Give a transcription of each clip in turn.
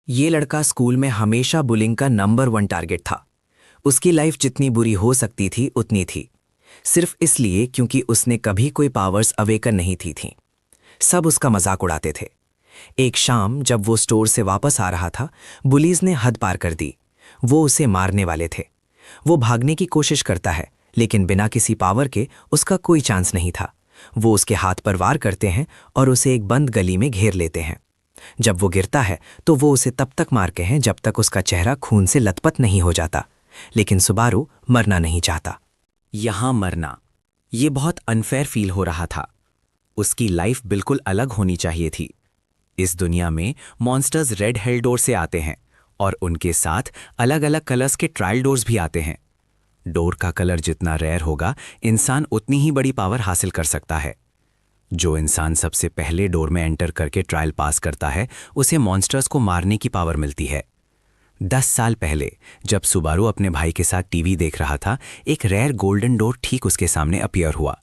ये लड़का स्कूल में हमेशा बुलिंग का नंबर 1 टारगेट था। उसकी लाइफ जितनी बुरी हो सकती थी उतनी थी, सिर्फ इसलिए क्योंकि उसने कभी कोई पावर्स अवेकन नहीं थी थीं। सब उसका मजाक उड़ाते थे। एक शाम जब वो स्टोर से वापस आ रहा था, बुलीज ने हद पार कर दी। वो उसे मारने वाले थे। वो भागने की कोशिश करता है, लेकिन बिना किसी पावर के उसका कोई चांस नहीं था। वो उसके हाथ पर वार करते हैं और उसे एक बंद गली में घेर लेते हैं। जब वो गिरता है तो वो उसे तब तक मारते हैं जब तक उसका चेहरा खून से लथपथ नहीं हो जाता। लेकिन सुबारू मरना नहीं चाहता। यहां मरना, ये बहुत अनफेयर फील हो रहा था। उसकी लाइफ बिल्कुल अलग होनी चाहिए थी। इस दुनिया में मॉन्स्टर्स रेड हेल डोर से आते हैं और उनके साथ अलग अलग कलर्स के ट्रायल डोर्स भी आते हैं। डोर का कलर जितना रेयर होगा, इंसान उतनी ही बड़ी पावर हासिल कर सकता है। जो इंसान सबसे पहले डोर में एंटर करके ट्रायल पास करता है, उसे मॉन्स्टर्स को मारने की पावर मिलती है। 10 साल पहले जब सुबारू अपने भाई के साथ टीवी देख रहा था, एक रेयर गोल्डन डोर ठीक उसके सामने अपीयर हुआ।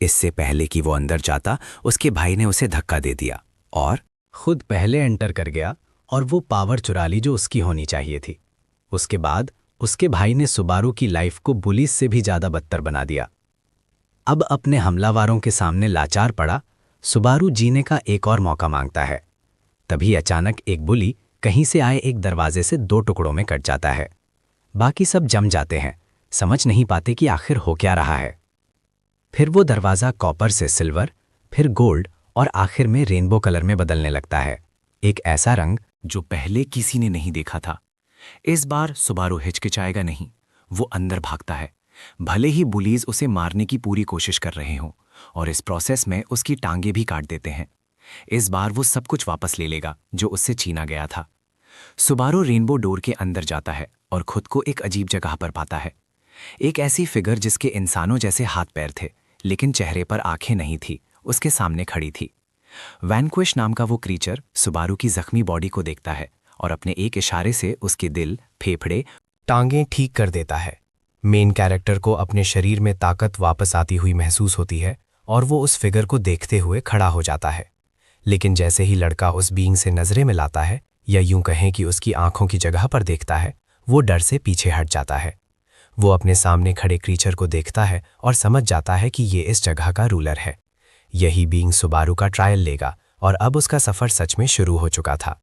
इससे पहले कि वो अंदर जाता, उसके भाई ने उसे धक्का दे दिया और खुद पहले एंटर कर गया और वो पावर चुरा ली जो उसकी होनी चाहिए थी। उसके बाद उसके भाई ने सुबारू की लाइफ को बुलीज से भी ज्यादा बदतर बना दिया। अब अपने हमलावरों के सामने लाचार पड़ा, सुबारू जीने का एक और मौका मांगता है। तभी अचानक एक बुली कहीं से आए एक दरवाजे से 2 टुकड़ों में कट जाता है। बाकी सब जम जाते हैं, समझ नहीं पाते कि आखिर हो क्या रहा है। फिर वो दरवाजा कॉपर से सिल्वर, फिर गोल्ड और आखिर में रेनबो कलर में बदलने लगता है। एक ऐसा रंग जो पहले किसी ने नहीं देखा था। इस बार सुबारू हिचकिचाएगा नहीं। वो अंदर भागता है, भले ही बुलीज उसे मारने की पूरी कोशिश कर रहे हों और इस प्रोसेस में उसकी टांगे भी काट देते हैं। इस बार वो सब कुछ वापस ले लेगा जो उससे छीना गया था। सुबारू रेनबो डोर के अंदर जाता है और खुद को एक अजीब जगह पर पाता है। एक ऐसी फिगर जिसके इंसानों जैसे हाथ पैर थे, लेकिन चेहरे पर आंखें नहीं थी, उसके सामने खड़ी थी। वैनक्विश नाम का वो क्रीचर सुबारू की जख्मी बॉडी को देखता है और अपने एक इशारे से उसके दिल, फेफड़े, टांगें ठीक कर देता है। मेन कैरेक्टर को अपने शरीर में ताकत वापस आती हुई महसूस होती है और वो उस फिगर को देखते हुए खड़ा हो जाता है। लेकिन जैसे ही लड़का उस बीइंग से नजरें मिलाता है, या यूं कहें कि उसकी आंखों की जगह पर देखता है, वो डर से पीछे हट जाता है। वो अपने सामने खड़े क्रीचर को देखता है और समझ जाता है कि ये इस जगह का रूलर है। यही बीइंग सुबारू का ट्रायल लेगा और अब उसका सफर सच में शुरू हो चुका था।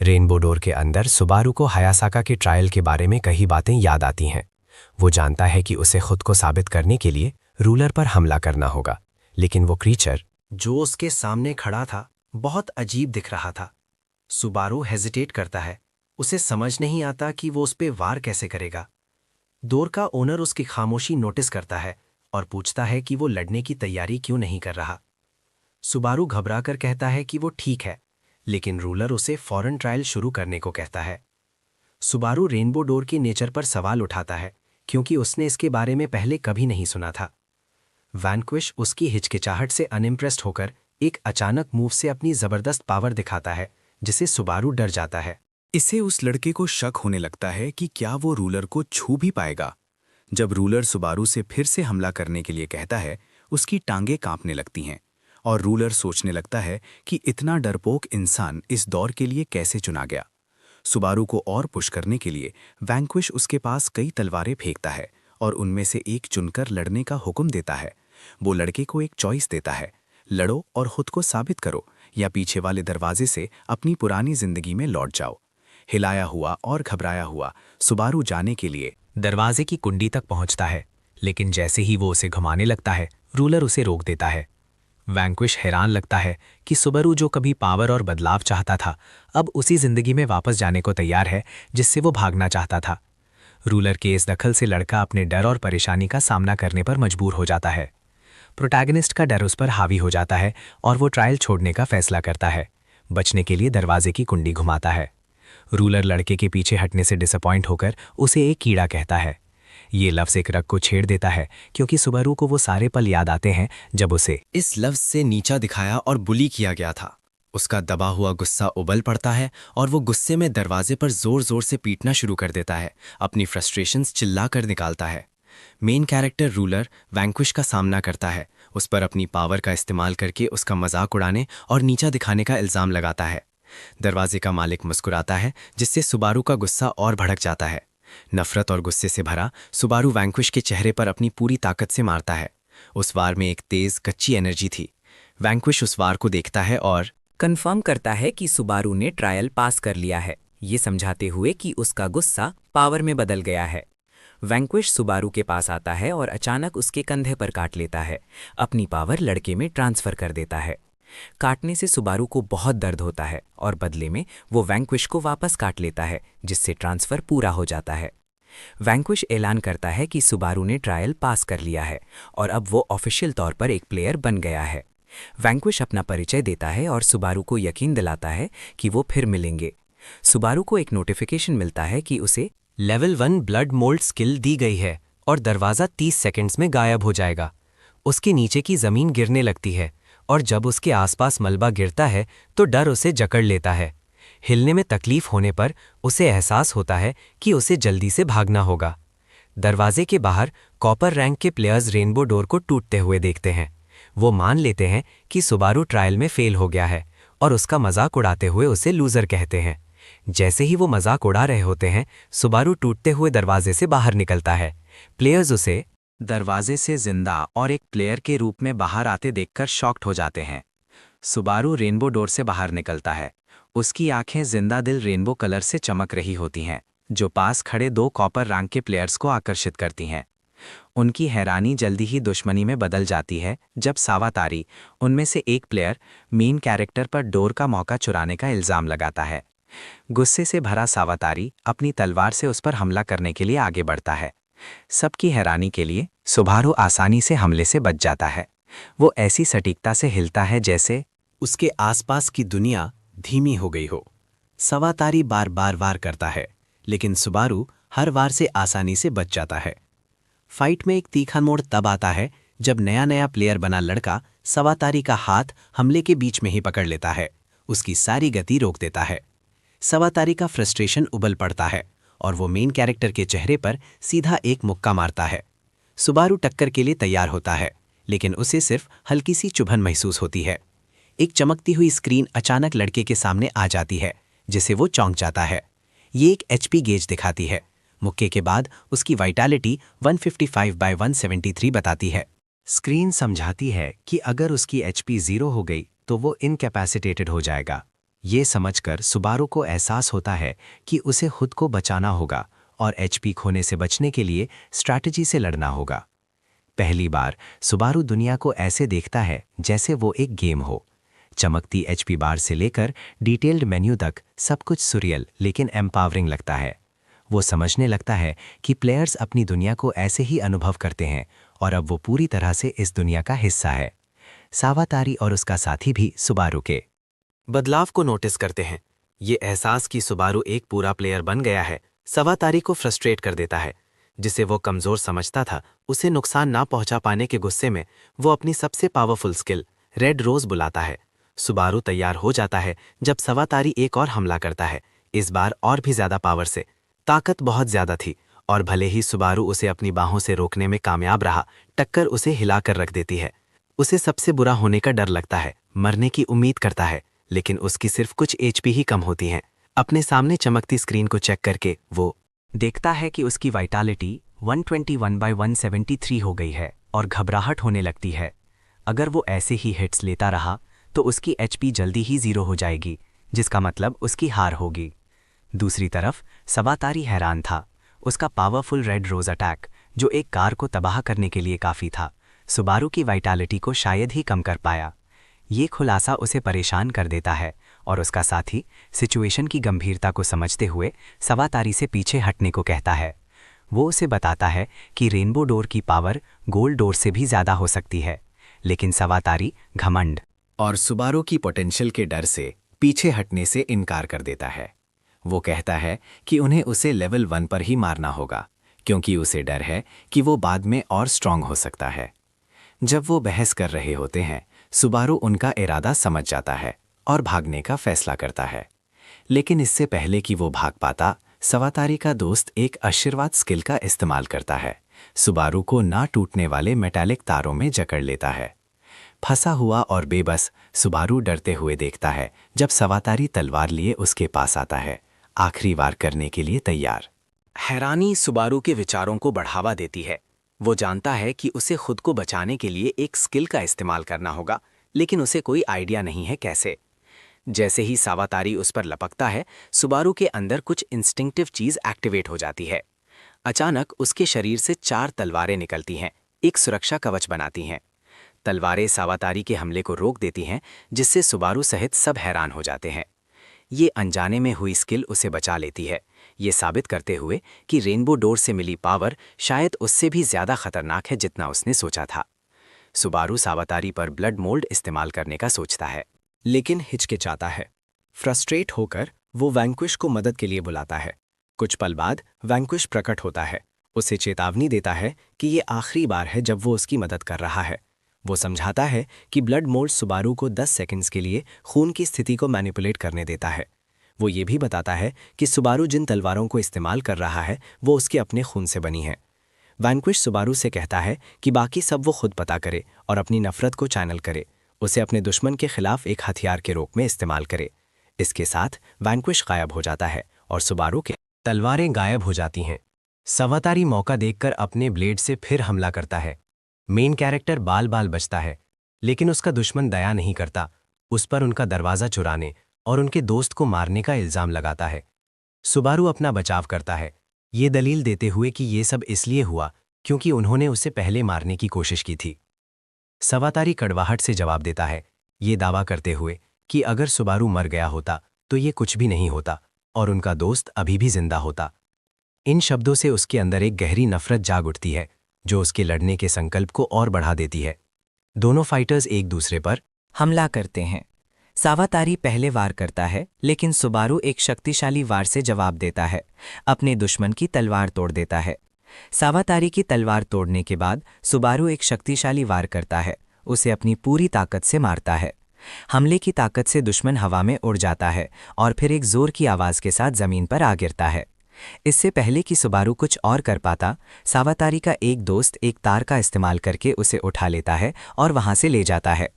रेनबो डोर के अंदर सुबारू को हायासाका के ट्रायल के बारे में कई बातें याद आती हैं। वो जानता है कि उसे खुद को साबित करने के लिए रूलर पर हमला करना होगा, लेकिन वो क्रीचर जो उसके सामने खड़ा था बहुत अजीब दिख रहा था। सुबारू हेजिटेट करता है। उसे समझ नहीं आता कि वो उस पे वार कैसे करेगा। डोर का ओनर उसकी खामोशी नोटिस करता है और पूछता है कि वो लड़ने की तैयारी क्यों नहीं कर रहा। सुबारू घबराकर कहता है कि वो ठीक है, लेकिन रूलर उसे फौरन ट्रायल शुरू करने को कहता है। सुबारू रेनबो डोर के नेचर पर सवाल उठाता है, क्योंकि उसने इसके बारे में पहले कभी नहीं सुना था। वैनक्विश उसकी हिचकिचाहट से अनइम्प्रेस्ड होकर एक अचानक मूव से अपनी जबरदस्त पावर दिखाता है, जिसे सुबारू डर जाता है। इसे उस लड़के को शक होने लगता है कि क्या वो रूलर को छू भी पाएगा। जब रूलर सुबारू से फिर से हमला करने के लिए कहता है, उसकी टांगें कांपने लगती हैं और रूलर सोचने लगता है कि इतना डरपोक इंसान इस दौर के लिए कैसे चुना गया। सुबारू को और पुश करने के लिए वैंक्विश उसके पास कई तलवारें फेंकता है और उनमें से एक चुनकर लड़ने का हुक्म देता है। वो लड़के को एक चॉइस देता है, लड़ो और खुद को साबित करो, या पीछे वाले दरवाजे से अपनी पुरानी जिंदगी में लौट जाओ। हिलाया हुआ और घबराया हुआ सुबारू जाने के लिए दरवाजे की कुंडी तक पहुंचता है, लेकिन जैसे ही वो उसे घुमाने लगता है, रूलर उसे रोक देता है। वैंक्विश हैरान लगता है कि सुबारू जो कभी पावर और बदलाव चाहता था, अब उसी जिंदगी में वापस जाने को तैयार है जिससे वो भागना चाहता था। रूलर के इस दखल से लड़का अपने डर और परेशानी का सामना करने पर मजबूर हो जाता है। प्रोटैगनिस्ट का डर उस पर हावी हो जाता है और वो ट्रायल छोड़ने का फैसला करता है। बचने के लिए दरवाजे की कुंडी घुमाता है। रूलर लड़के के पीछे हटने से डिसअपॉइंट होकर उसे एक कीड़ा कहता है। ये लफ्ज़ एक रग को छेड़ देता है, क्योंकि सुबारू को वो सारे पल याद आते हैं जब उसे इस लफ्ज से नीचा दिखाया और बुली किया गया था। उसका दबा हुआ गुस्सा उबल पड़ता है और वो गुस्से में दरवाजे पर जोर जोर से पीटना शुरू कर देता है, अपनी फ्रस्ट्रेशंस चिल्ला कर निकालता है। मेन कैरेक्टर रूलर वैंक्विश का सामना करता है, उस पर अपनी पावर का इस्तेमाल करके उसका मजाक उड़ाने और नीचा दिखाने का इल्ज़ाम लगाता है। दरवाजे का मालिक मुस्कुराता है, जिससे सुबारू का गुस्सा और भड़क जाता है। नफरत और गुस्से से भरा सुबारू वैंक्विश के चेहरे पर अपनी पूरी ताकत से मारता है। उस वार में एक तेज कच्ची एनर्जी थी। वैंक्विश उस वार को देखता है और कंफर्म करता है कि सुबारू ने ट्रायल पास कर लिया है, ये समझाते हुए कि उसका गुस्सा पावर में बदल गया है। वैंक्विश सुबारू के पास आता है और अचानक उसके कंधे पर काट लेता है, अपनी पावर लड़के में ट्रांसफर कर देता है। काटने से सुबारू को बहुत दर्द होता है और बदले में वो वैंक्विश को वापस काट लेता है, जिससे ट्रांसफर पूरा हो जाता है। वैंक्विश ऐलान करता है कि सुबारू ने ट्रायल पास कर लिया है और अब वो ऑफिशियल तौर पर एक प्लेयर बन गया है। वैंक्विश अपना परिचय देता है और सुबारू को यकीन दिलाता है कि वो फिर मिलेंगे। सुबारू को एक नोटिफिकेशन मिलता है कि उसे लेवल 1 ब्लड मोल्ड स्किल दी गई है और दरवाज़ा 30 सेकंड्स में गायब हो जाएगा। उसके नीचे की ज़मीन गिरने लगती है और जब उसके आसपास मलबा गिरता है तो डर उसे जकड़ लेता है। हिलने में तकलीफ होने पर उसे एहसास होता है कि उसे जल्दी से भागना होगा। दरवाजे के बाहर कॉपर रैंक के प्लेयर्स रेनबो डोर को टूटते हुए देखते हैं। वो मान लेते हैं कि सुबारू ट्रायल में फेल हो गया है और उसका मजाक उड़ाते हुए उसे लूज़र कहते हैं। जैसे ही वो मजाक उड़ा रहे होते हैं, सुबारू टूटते हुए दरवाजे से बाहर निकलता है। प्लेयर्स उसे दरवाजे से जिंदा और एक प्लेयर के रूप में बाहर आते देखकर शॉक्ड हो जाते हैं। सुबारू रेनबो डोर से बाहर निकलता है। उसकी आंखें जिंदा दिल रेनबो कलर से चमक रही होती हैं, जो पास खड़े 2 कॉपर रंग के प्लेयर्स को आकर्षित करती हैं। उनकी हैरानी जल्दी ही दुश्मनी में बदल जाती है जब सावातारी, उनमें से एक प्लेयर, मेन कैरेक्टर पर डोर का मौका चुराने का इल्ज़ाम लगाता है। गुस्से से भरा सावातारी अपनी तलवार से उस पर हमला करने के लिए आगे बढ़ता है। सबकी हैरानी के लिए सुबारू आसानी से हमले से बच जाता है। वो ऐसी सटीकता से हिलता है जैसे उसके आसपास की दुनिया धीमी हो गई हो। सावातारी बार बार वार करता है, लेकिन सुबारू हर वार से आसानी से बच जाता है। फाइट में एक तीखा मोड़ तब आता है जब नया नया प्लेयर बना लड़का सावातारी का हाथ हमले के बीच में ही पकड़ लेता है, उसकी सारी गति रोक देता है। सावातारी का फ्रस्ट्रेशन उबल पड़ता है और वो मेन कैरेक्टर के चेहरे पर सीधा एक मुक्का मारता है। सुबारू टक्कर के लिए तैयार होता है, लेकिन उसे सिर्फ हल्की सी चुभन महसूस होती है। एक चमकती हुई स्क्रीन अचानक लड़के के सामने आ जाती है, जिसे वो चौंक जाता है। ये एक HP गेज दिखाती है। मुक्के के बाद उसकी वाइटैलिटी 155/173 बताती है। स्क्रीन समझाती है कि अगर उसकी HP 0 हो गई तो वो इनकैपेसिटेटेड हो जाएगा। ये समझकर सुबारू को एहसास होता है कि उसे खुद को बचाना होगा और HP खोने से बचने के लिए स्ट्रैटेजी से लड़ना होगा। पहली बार सुबारू दुनिया को ऐसे देखता है जैसे वो एक गेम हो। चमकती HP बार से लेकर डिटेल्ड मेन्यू तक सब कुछ सुरियल लेकिन एम्पावरिंग लगता है। वो समझने लगता है कि प्लेयर्स अपनी दुनिया को ऐसे ही अनुभव करते हैं और अब वो पूरी तरह से इस दुनिया का हिस्सा है। सावातारी और उसका साथी भी सुबारू के बदलाव को नोटिस करते हैं। ये एहसास कि सुबारू एक पूरा प्लेयर बन गया है सावातारी को फ्रस्ट्रेट कर देता है। जिसे वो कमज़ोर समझता था, उसे नुकसान ना पहुंचा पाने के गुस्से में वो अपनी सबसे पावरफुल स्किल रेड रोज बुलाता है। सुबारू तैयार हो जाता है जब सावातारी एक और हमला करता है, इस बार और भी ज्यादा पावर से। ताकत बहुत ज्यादा थी और भले ही सुबारू उसे अपनी बाहों से रोकने में कामयाब रहा, टक्कर उसे हिलाकर रख देती है। उसे सबसे बुरा होने का डर लगता है, मरने की उम्मीद करता है, लेकिन उसकी सिर्फ कुछ HP ही कम होती हैं। अपने सामने चमकती स्क्रीन को चेक करके वो देखता है कि उसकी वाइटैलिटी 121/173 हो गई है और घबराहट होने लगती है। अगर वो ऐसे ही हिट्स लेता रहा तो उसकी HP जल्दी ही 0 हो जाएगी, जिसका मतलब उसकी हार होगी। दूसरी तरफ सावातारी हैरान था। उसका पावरफुल रेड रोज अटैक, जो एक कार को तबाह करने के लिए काफ़ी था, सुबारू की वाइटैलिटी को शायद ही कम कर पाया। ये खुलासा उसे परेशान कर देता है और उसका साथी सिचुएशन की गंभीरता को समझते हुए सावातारी से पीछे हटने को कहता है। वो उसे बताता है कि रेनबो डोर की पावर गोल्ड डोर से भी ज़्यादा हो सकती है, लेकिन सावातारी घमंड और सुबारू की पोटेंशियल के डर से पीछे हटने से इनकार कर देता है। वो कहता है कि उन्हें उसे लेवल 1 पर ही मारना होगा, क्योंकि उसे डर है कि वो बाद में और स्ट्रांग हो सकता है। जब वो बहस कर रहे होते हैं, सुबारू उनका इरादा समझ जाता है और भागने का फैसला करता है। लेकिन इससे पहले कि वो भाग पाता, सावातारी का दोस्त एक आशीर्वाद स्किल का इस्तेमाल करता है। सुबारू को ना टूटने वाले मेटालिक तारों में जकड़ लेता है। फंसा हुआ और बेबस सुबारू डरते हुए देखता है जब सवातारी तलवार लिए उसके पास आता है, आखिरी वार करने के लिए तैयार। हैरानी सुबारू के विचारों को बढ़ावा देती है। वो जानता है कि उसे खुद को बचाने के लिए एक स्किल का इस्तेमाल करना होगा, लेकिन उसे कोई आइडिया नहीं है कैसे। जैसे ही सावातारी उस पर लपकता है, सुबारू के अंदर कुछ इंस्टिंक्टिव चीज एक्टिवेट हो जाती है। अचानक उसके शरीर से 4 तलवारें निकलती हैं, एक सुरक्षा कवच बनाती हैं। तलवारें सावातारी के हमले को रोक देती हैं, जिससे सुबारू सहित सब हैरान हो जाते हैं। ये अनजाने में हुई स्किल उसे बचा लेती है, ये साबित करते हुए कि रेनबो डोर से मिली पावर शायद उससे भी ज्यादा खतरनाक है जितना उसने सोचा था। सुबारू सावातारी पर ब्लड मोल्ड इस्तेमाल करने का सोचता है, लेकिन हिचकिचाता है। फ्रस्ट्रेट होकर वो वैंक्विश को मदद के लिए बुलाता है। कुछ पल बाद वैंक्विश प्रकट होता है, उसे चेतावनी देता है कि ये आखिरी बार है जब वो उसकी मदद कर रहा है। वो समझाता है कि ब्लड मोल्ड सुबारू को 10 सेकंड्स के लिए खून की स्थिति को मैनिपुलेट करने देता है। वो ये भी बताता है कि सुबारू जिन तलवारों को इस्तेमाल कर रहा है वो उसके अपने खून से बनी हैं। वैंक्विश सुबारू से कहता है कि बाकी सब वो खुद पता करे और अपनी नफरत को चैनल करे, उसे अपने दुश्मन के खिलाफ एक हथियार के रूप में इस्तेमाल करे। इसके साथ वैंक्विश गायब हो जाता है और सुबारू के तलवारें गायब हो जाती हैं। सवातारी मौका देखकर अपने ब्लेड से फिर हमला करता है। मेन कैरेक्टर बाल बाल बचता है, लेकिन उसका दुश्मन दया नहीं करता। उस पर उनका दरवाज़ा चुराने और उनके दोस्त को मारने का इल्ज़ाम लगाता है। सुबारू अपना बचाव करता है, ये दलील देते हुए कि ये सब इसलिए हुआ क्योंकि उन्होंने उसे पहले मारने की कोशिश की थी। सवातारी कड़वाहट से जवाब देता है, ये दावा करते हुए कि अगर सुबारू मर गया होता तो ये कुछ भी नहीं होता और उनका दोस्त अभी भी जिंदा होता। इन शब्दों से उसके अंदर एक गहरी नफरत जाग उठती है, जो उसके लड़ने के संकल्प को और बढ़ा देती है। दोनों फाइटर्स एक दूसरे पर हमला करते हैं। सावातारी पहले वार करता है, लेकिन सुबारू एक शक्तिशाली वार से जवाब देता है, अपने दुश्मन की तलवार तोड़ देता है। सावातारी की तलवार तोड़ने के बाद सुबारू एक शक्तिशाली वार करता है, उसे अपनी पूरी ताकत से मारता है। हमले की ताकत से दुश्मन हवा में उड़ जाता है और फिर एक जोर की आवाज के साथ जमीन पर आ गिरता है। इससे पहले कि सुबारू कुछ और कर पाता, सावातारी का एक दोस्त एक तार का इस्तेमाल करके उसे उठा लेता है और वहां से ले जाता है।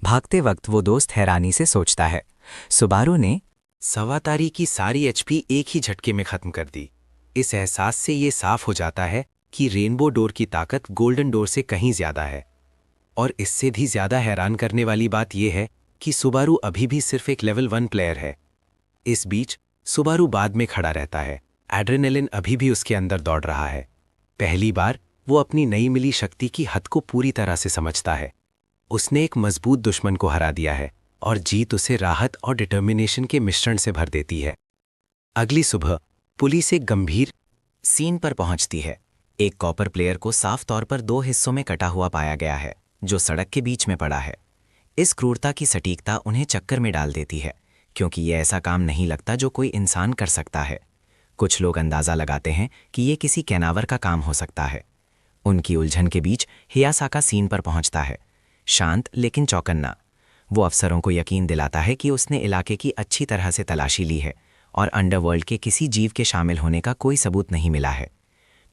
भागते वक्त वो दोस्त हैरानी से सोचता है, सुबारू ने सवातारी की सारी एचपी एक ही झटके में खत्म कर दी। इस एहसास से ये साफ हो जाता है कि रेनबो डोर की ताकत गोल्डन डोर से कहीं ज्यादा है। और इससे भी ज्यादा हैरान करने वाली बात यह है कि सुबारू अभी भी सिर्फ एक लेवल 1 प्लेयर है। इस बीच सुबारू बाद में खड़ा रहता है, एड्रेनलिन अभी भी उसके अंदर दौड़ रहा है। पहली बार वो अपनी नई मिली शक्ति की हद को पूरी तरह से समझता है। उसने एक मजबूत दुश्मन को हरा दिया है और जीत उसे राहत और डिटर्मिनेशन के मिश्रण से भर देती है। अगली सुबह पुलिस एक गंभीर सीन पर पहुंचती है। एक कॉपर प्लेयर को साफ तौर पर 2 हिस्सों में कटा हुआ पाया गया है, जो सड़क के बीच में पड़ा है। इस क्रूरता की सटीकता उन्हें चक्कर में डाल देती है, क्योंकि यह ऐसा काम नहीं लगता जो कोई इंसान कर सकता है। कुछ लोग अंदाजा लगाते हैं कि यह किसी कैनावर का काम हो सकता है। उनकी उलझन के बीच हियासाका सीन पर पहुंचता है, शांत लेकिन चौकन्ना। वो अफसरों को यकीन दिलाता है कि उसने इलाके की अच्छी तरह से तलाशी ली है और अंडरवर्ल्ड के किसी जीव के शामिल होने का कोई सबूत नहीं मिला है।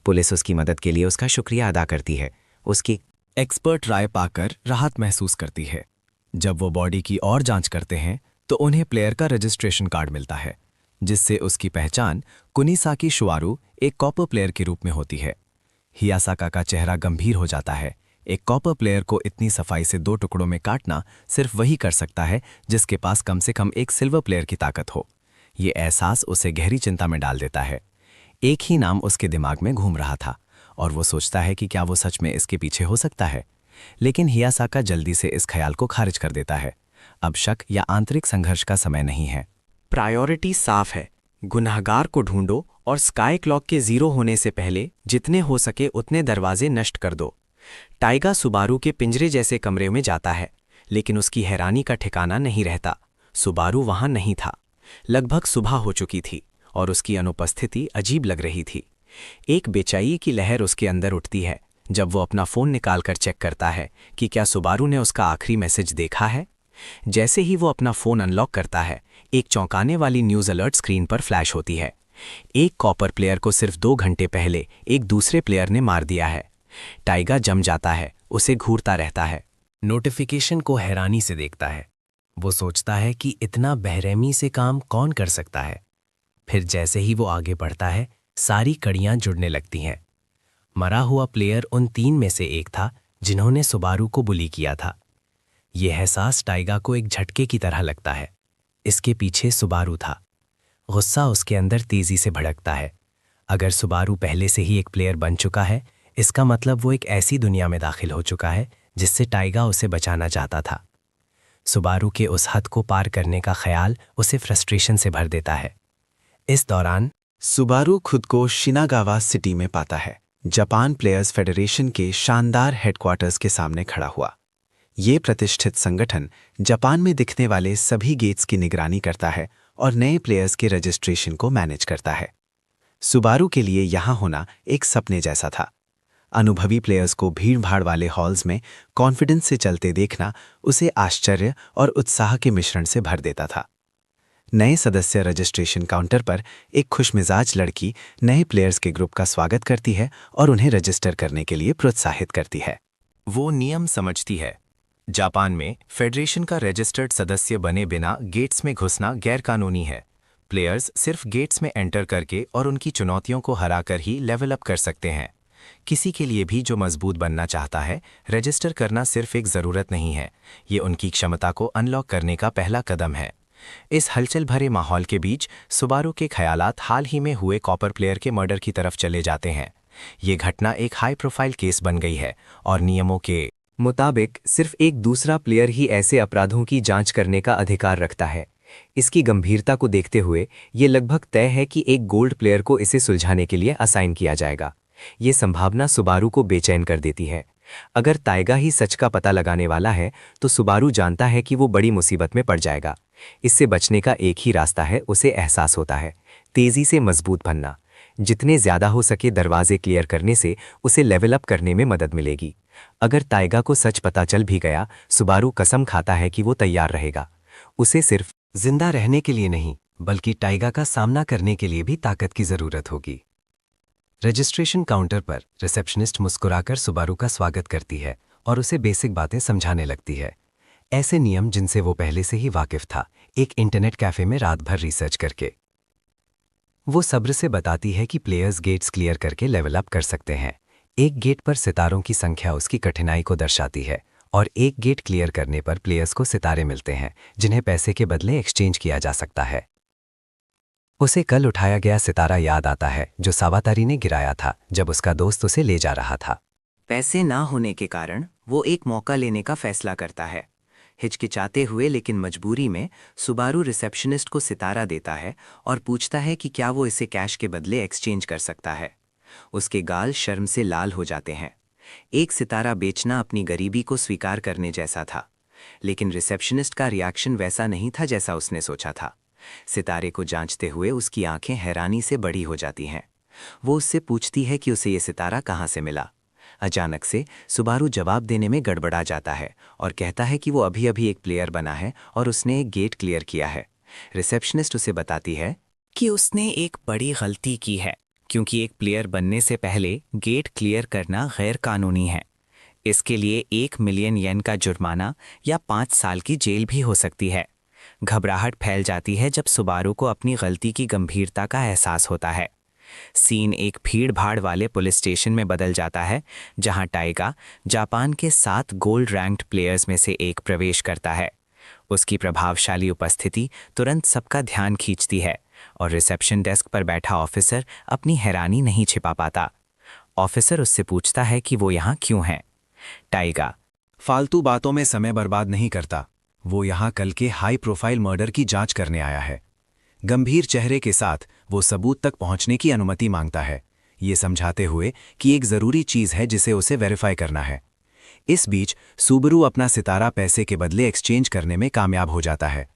पुलिस उसकी मदद के लिए उसका शुक्रिया अदा करती है। उसकी एक्सपर्ट राय पाकर राहत महसूस करती है। जब वो बॉडी की और जांच करते हैं तो उन्हें प्लेयर का रजिस्ट्रेशन कार्ड मिलता है, जिससे उसकी पहचान कुनिसाकी शुआरू एक कॉपर प्लेयर के रूप में होती है। हियासाका का चेहरा गंभीर हो जाता है। एक कॉपर प्लेयर को इतनी सफाई से 2 टुकड़ों में काटना सिर्फ वही कर सकता है जिसके पास कम से कम एक सिल्वर प्लेयर की ताकत हो। ये एहसास उसे गहरी चिंता में डाल देता है। एक ही नाम उसके दिमाग में घूम रहा था और वो सोचता है कि क्या वो सच में इसके पीछे हो सकता है। लेकिन हियासाका जल्दी से इस ख्याल को खारिज कर देता है। अब शक या आंतरिक संघर्ष का समय नहीं है। प्रायोरिटी साफ है, गुनहगार को ढूंढो और स्काई क्लॉक के 0 होने से पहले जितने हो सके उतने दरवाजे नष्ट कर दो। टाइगा सुबारू के पिंजरे जैसे कमरे में जाता है, लेकिन उसकी हैरानी का ठिकाना नहीं रहता। सुबारू वहां नहीं था। लगभग सुबह हो चुकी थी और उसकी अनुपस्थिति अजीब लग रही थी। एक बेचैनी की लहर उसके अंदर उठती है जब वो अपना फोन निकालकर चेक करता है कि क्या सुबारू ने उसका आखिरी मैसेज देखा है। जैसे ही वो अपना फोन अनलॉक करता है, एक चौंकाने वाली न्यूज़ अलर्ट स्क्रीन पर फ्लैश होती है। एक कॉपर प्लेयर को सिर्फ 2 घंटे पहले एक दूसरे प्लेयर ने मार दिया है। टाइगा जम जाता है, उसे घूरता रहता है। नोटिफिकेशन को हैरानी से देखता है। वो सोचता है कि इतना बेरहमी से काम कौन कर सकता है। फिर जैसे ही वो आगे बढ़ता है, सारी कड़ियां जुड़ने लगती हैं। मरा हुआ प्लेयर उन 3 में से एक था जिन्होंने सुबारू को बुली किया था। यह एहसास टाइगा को एक झटके की तरह लगता है। इसके पीछे सुबारू था। गुस्सा उसके अंदर तेजी से भड़कता है। अगर सुबारू पहले से ही एक प्लेयर बन चुका है, इसका मतलब वो एक ऐसी दुनिया में दाखिल हो चुका है जिससे टाइगा उसे बचाना चाहता था। सुबारू के उस हद को पार करने का ख्याल उसे फ्रस्ट्रेशन से भर देता है। इस दौरान सुबारू खुद को शिनागावा सिटी में पाता है। जापान प्लेयर्स फेडरेशन के शानदार हेडक्वार्टर्स के सामने खड़ा हुआ। ये प्रतिष्ठित संगठन जापान में दिखने वाले सभी गेट्स की निगरानी करता है और नए प्लेयर्स के रजिस्ट्रेशन को मैनेज करता है। सुबारू के लिए यहाँ होना एक सपने जैसा था। अनुभवी प्लेयर्स को भीड़-भाड़ वाले हॉल्स में कॉन्फिडेंस से चलते देखना उसे आश्चर्य और उत्साह के मिश्रण से भर देता था। नए सदस्य रजिस्ट्रेशन काउंटर पर एक खुशमिजाज लड़की नए प्लेयर्स के ग्रुप का स्वागत करती है और उन्हें रजिस्टर करने के लिए प्रोत्साहित करती है। वो नियम समझती है। जापान में फेडरेशन का रजिस्टर्ड सदस्य बने बिना गेट्स में घुसना गैरकानूनी है। प्लेयर्स सिर्फ गेट्स में एंटर करके और उनकी चुनौतियों को हराकर ही लेवल अप कर सकते हैं। किसी के लिए भी जो मजबूत बनना चाहता है, रजिस्टर करना सिर्फ एक ज़रूरत नहीं है, ये उनकी क्षमता को अनलॉक करने का पहला कदम है। इस हलचल भरे माहौल के बीच सुबारू के ख्यालात हाल ही में हुए कॉपर प्लेयर के मर्डर की तरफ चले जाते हैं। ये घटना एक हाई प्रोफाइल केस बन गई है और नियमों के मुताबिक सिर्फ एक दूसरा प्लेयर ही ऐसे अपराधों की जांच करने का अधिकार रखता है। इसकी गंभीरता को देखते हुए ये लगभग तय है कि एक गोल्ड प्लेयर को इसे सुलझाने के लिए असाइन किया जाएगा। ये संभावना सुबारू को बेचैन कर देती है। अगर टाइगा ही सच का पता लगाने वाला है तो सुबारू जानता है कि वो बड़ी मुसीबत में पड़ जाएगा। इससे बचने का एक ही रास्ता है, उसे एहसास होता है, तेजी से मजबूत बनना। जितने ज्यादा हो सके दरवाजे क्लियर करने से उसे लेवल अप करने में मदद मिलेगी। अगर टाइगा को सच पता चल भी गया, सुबारू कसम खाता है कि वो तैयार रहेगा। उसे सिर्फ जिंदा रहने के लिए नहीं, बल्कि टाइगा का सामना करने के लिए भी ताकत की जरूरत होगी। रजिस्ट्रेशन काउंटर पर रिसेप्शनिस्ट मुस्कुराकर सुबारू का स्वागत करती है और उसे बेसिक बातें समझाने लगती है। ऐसे नियम जिनसे वो पहले से ही वाकिफ था, एक इंटरनेट कैफे में रात भर रिसर्च करके। वो सब्र से बताती है कि प्लेयर्स गेट्स क्लियर करके लेवल अप कर सकते हैं। एक गेट पर सितारों की संख्या उसकी कठिनाई को दर्शाती है और एक गेट क्लियर करने पर प्लेयर्स को सितारे मिलते हैं जिन्हें पैसे के बदले एक्सचेंज किया जा सकता है। उसे कल उठाया गया सितारा याद आता है जो सावातारी ने गिराया था जब उसका दोस्त उसे ले जा रहा था। पैसे ना होने के कारण वो एक मौका लेने का फैसला करता है। हिचकिचाते हुए लेकिन मजबूरी में सुबारू रिसेप्शनिस्ट को सितारा देता है और पूछता है कि क्या वो इसे कैश के बदले एक्सचेंज कर सकता है। उसके गाल शर्म से लाल हो जाते हैं। एक सितारा बेचना अपनी गरीबी को स्वीकार करने जैसा था, लेकिन रिसेप्शनिस्ट का रिएक्शन वैसा नहीं था जैसा उसने सोचा था। सितारे को जांचते हुए उसकी आंखें हैरानी से बड़ी हो जाती हैं। वो उससे पूछती है कि उसे ये सितारा कहाँ से मिला। अचानक से सुबारू जवाब देने में गड़बड़ा जाता है और कहता है कि वो अभी अभी एक प्लेयर बना है और उसने एक गेट क्लियर किया है। रिसेप्शनिस्ट उसे बताती है कि उसने एक बड़ी गलती की है, क्योंकि एक प्लेयर बनने से पहले गेट क्लियर करना गैर कानूनी है। इसके लिए 1 मिलियन येन का जुर्माना या 5 साल की जेल भी हो सकती है। घबराहट फैल जाती है जब सुबारू को अपनी गलती की गंभीरता का एहसास होता है। सीन एक भीड़-भाड़ वाले पुलिस स्टेशन में बदल जाता है, जहां टाइगा जापान के 7 गोल्ड रैंक्ड प्लेयर्स में से एक प्रवेश करता है। उसकी प्रभावशाली उपस्थिति तुरंत सबका ध्यान खींचती है और रिसेप्शन डेस्क पर बैठा ऑफिसर अपनी हैरानी नहीं छिपा पाता। ऑफिसर उससे पूछता है कि वो यहाँ क्यों है। टाइगा फालतू बातों में समय बर्बाद नहीं करता। वो यहाँ कल के हाई प्रोफाइल मर्डर की जांच करने आया है। गंभीर चेहरे के साथ वो सबूत तक पहुंचने की अनुमति मांगता है, ये समझाते हुए कि एक जरूरी चीज है जिसे उसे वेरीफाई करना है। इस बीच सुबारू अपना सितारा पैसे के बदले एक्सचेंज करने में कामयाब हो जाता है।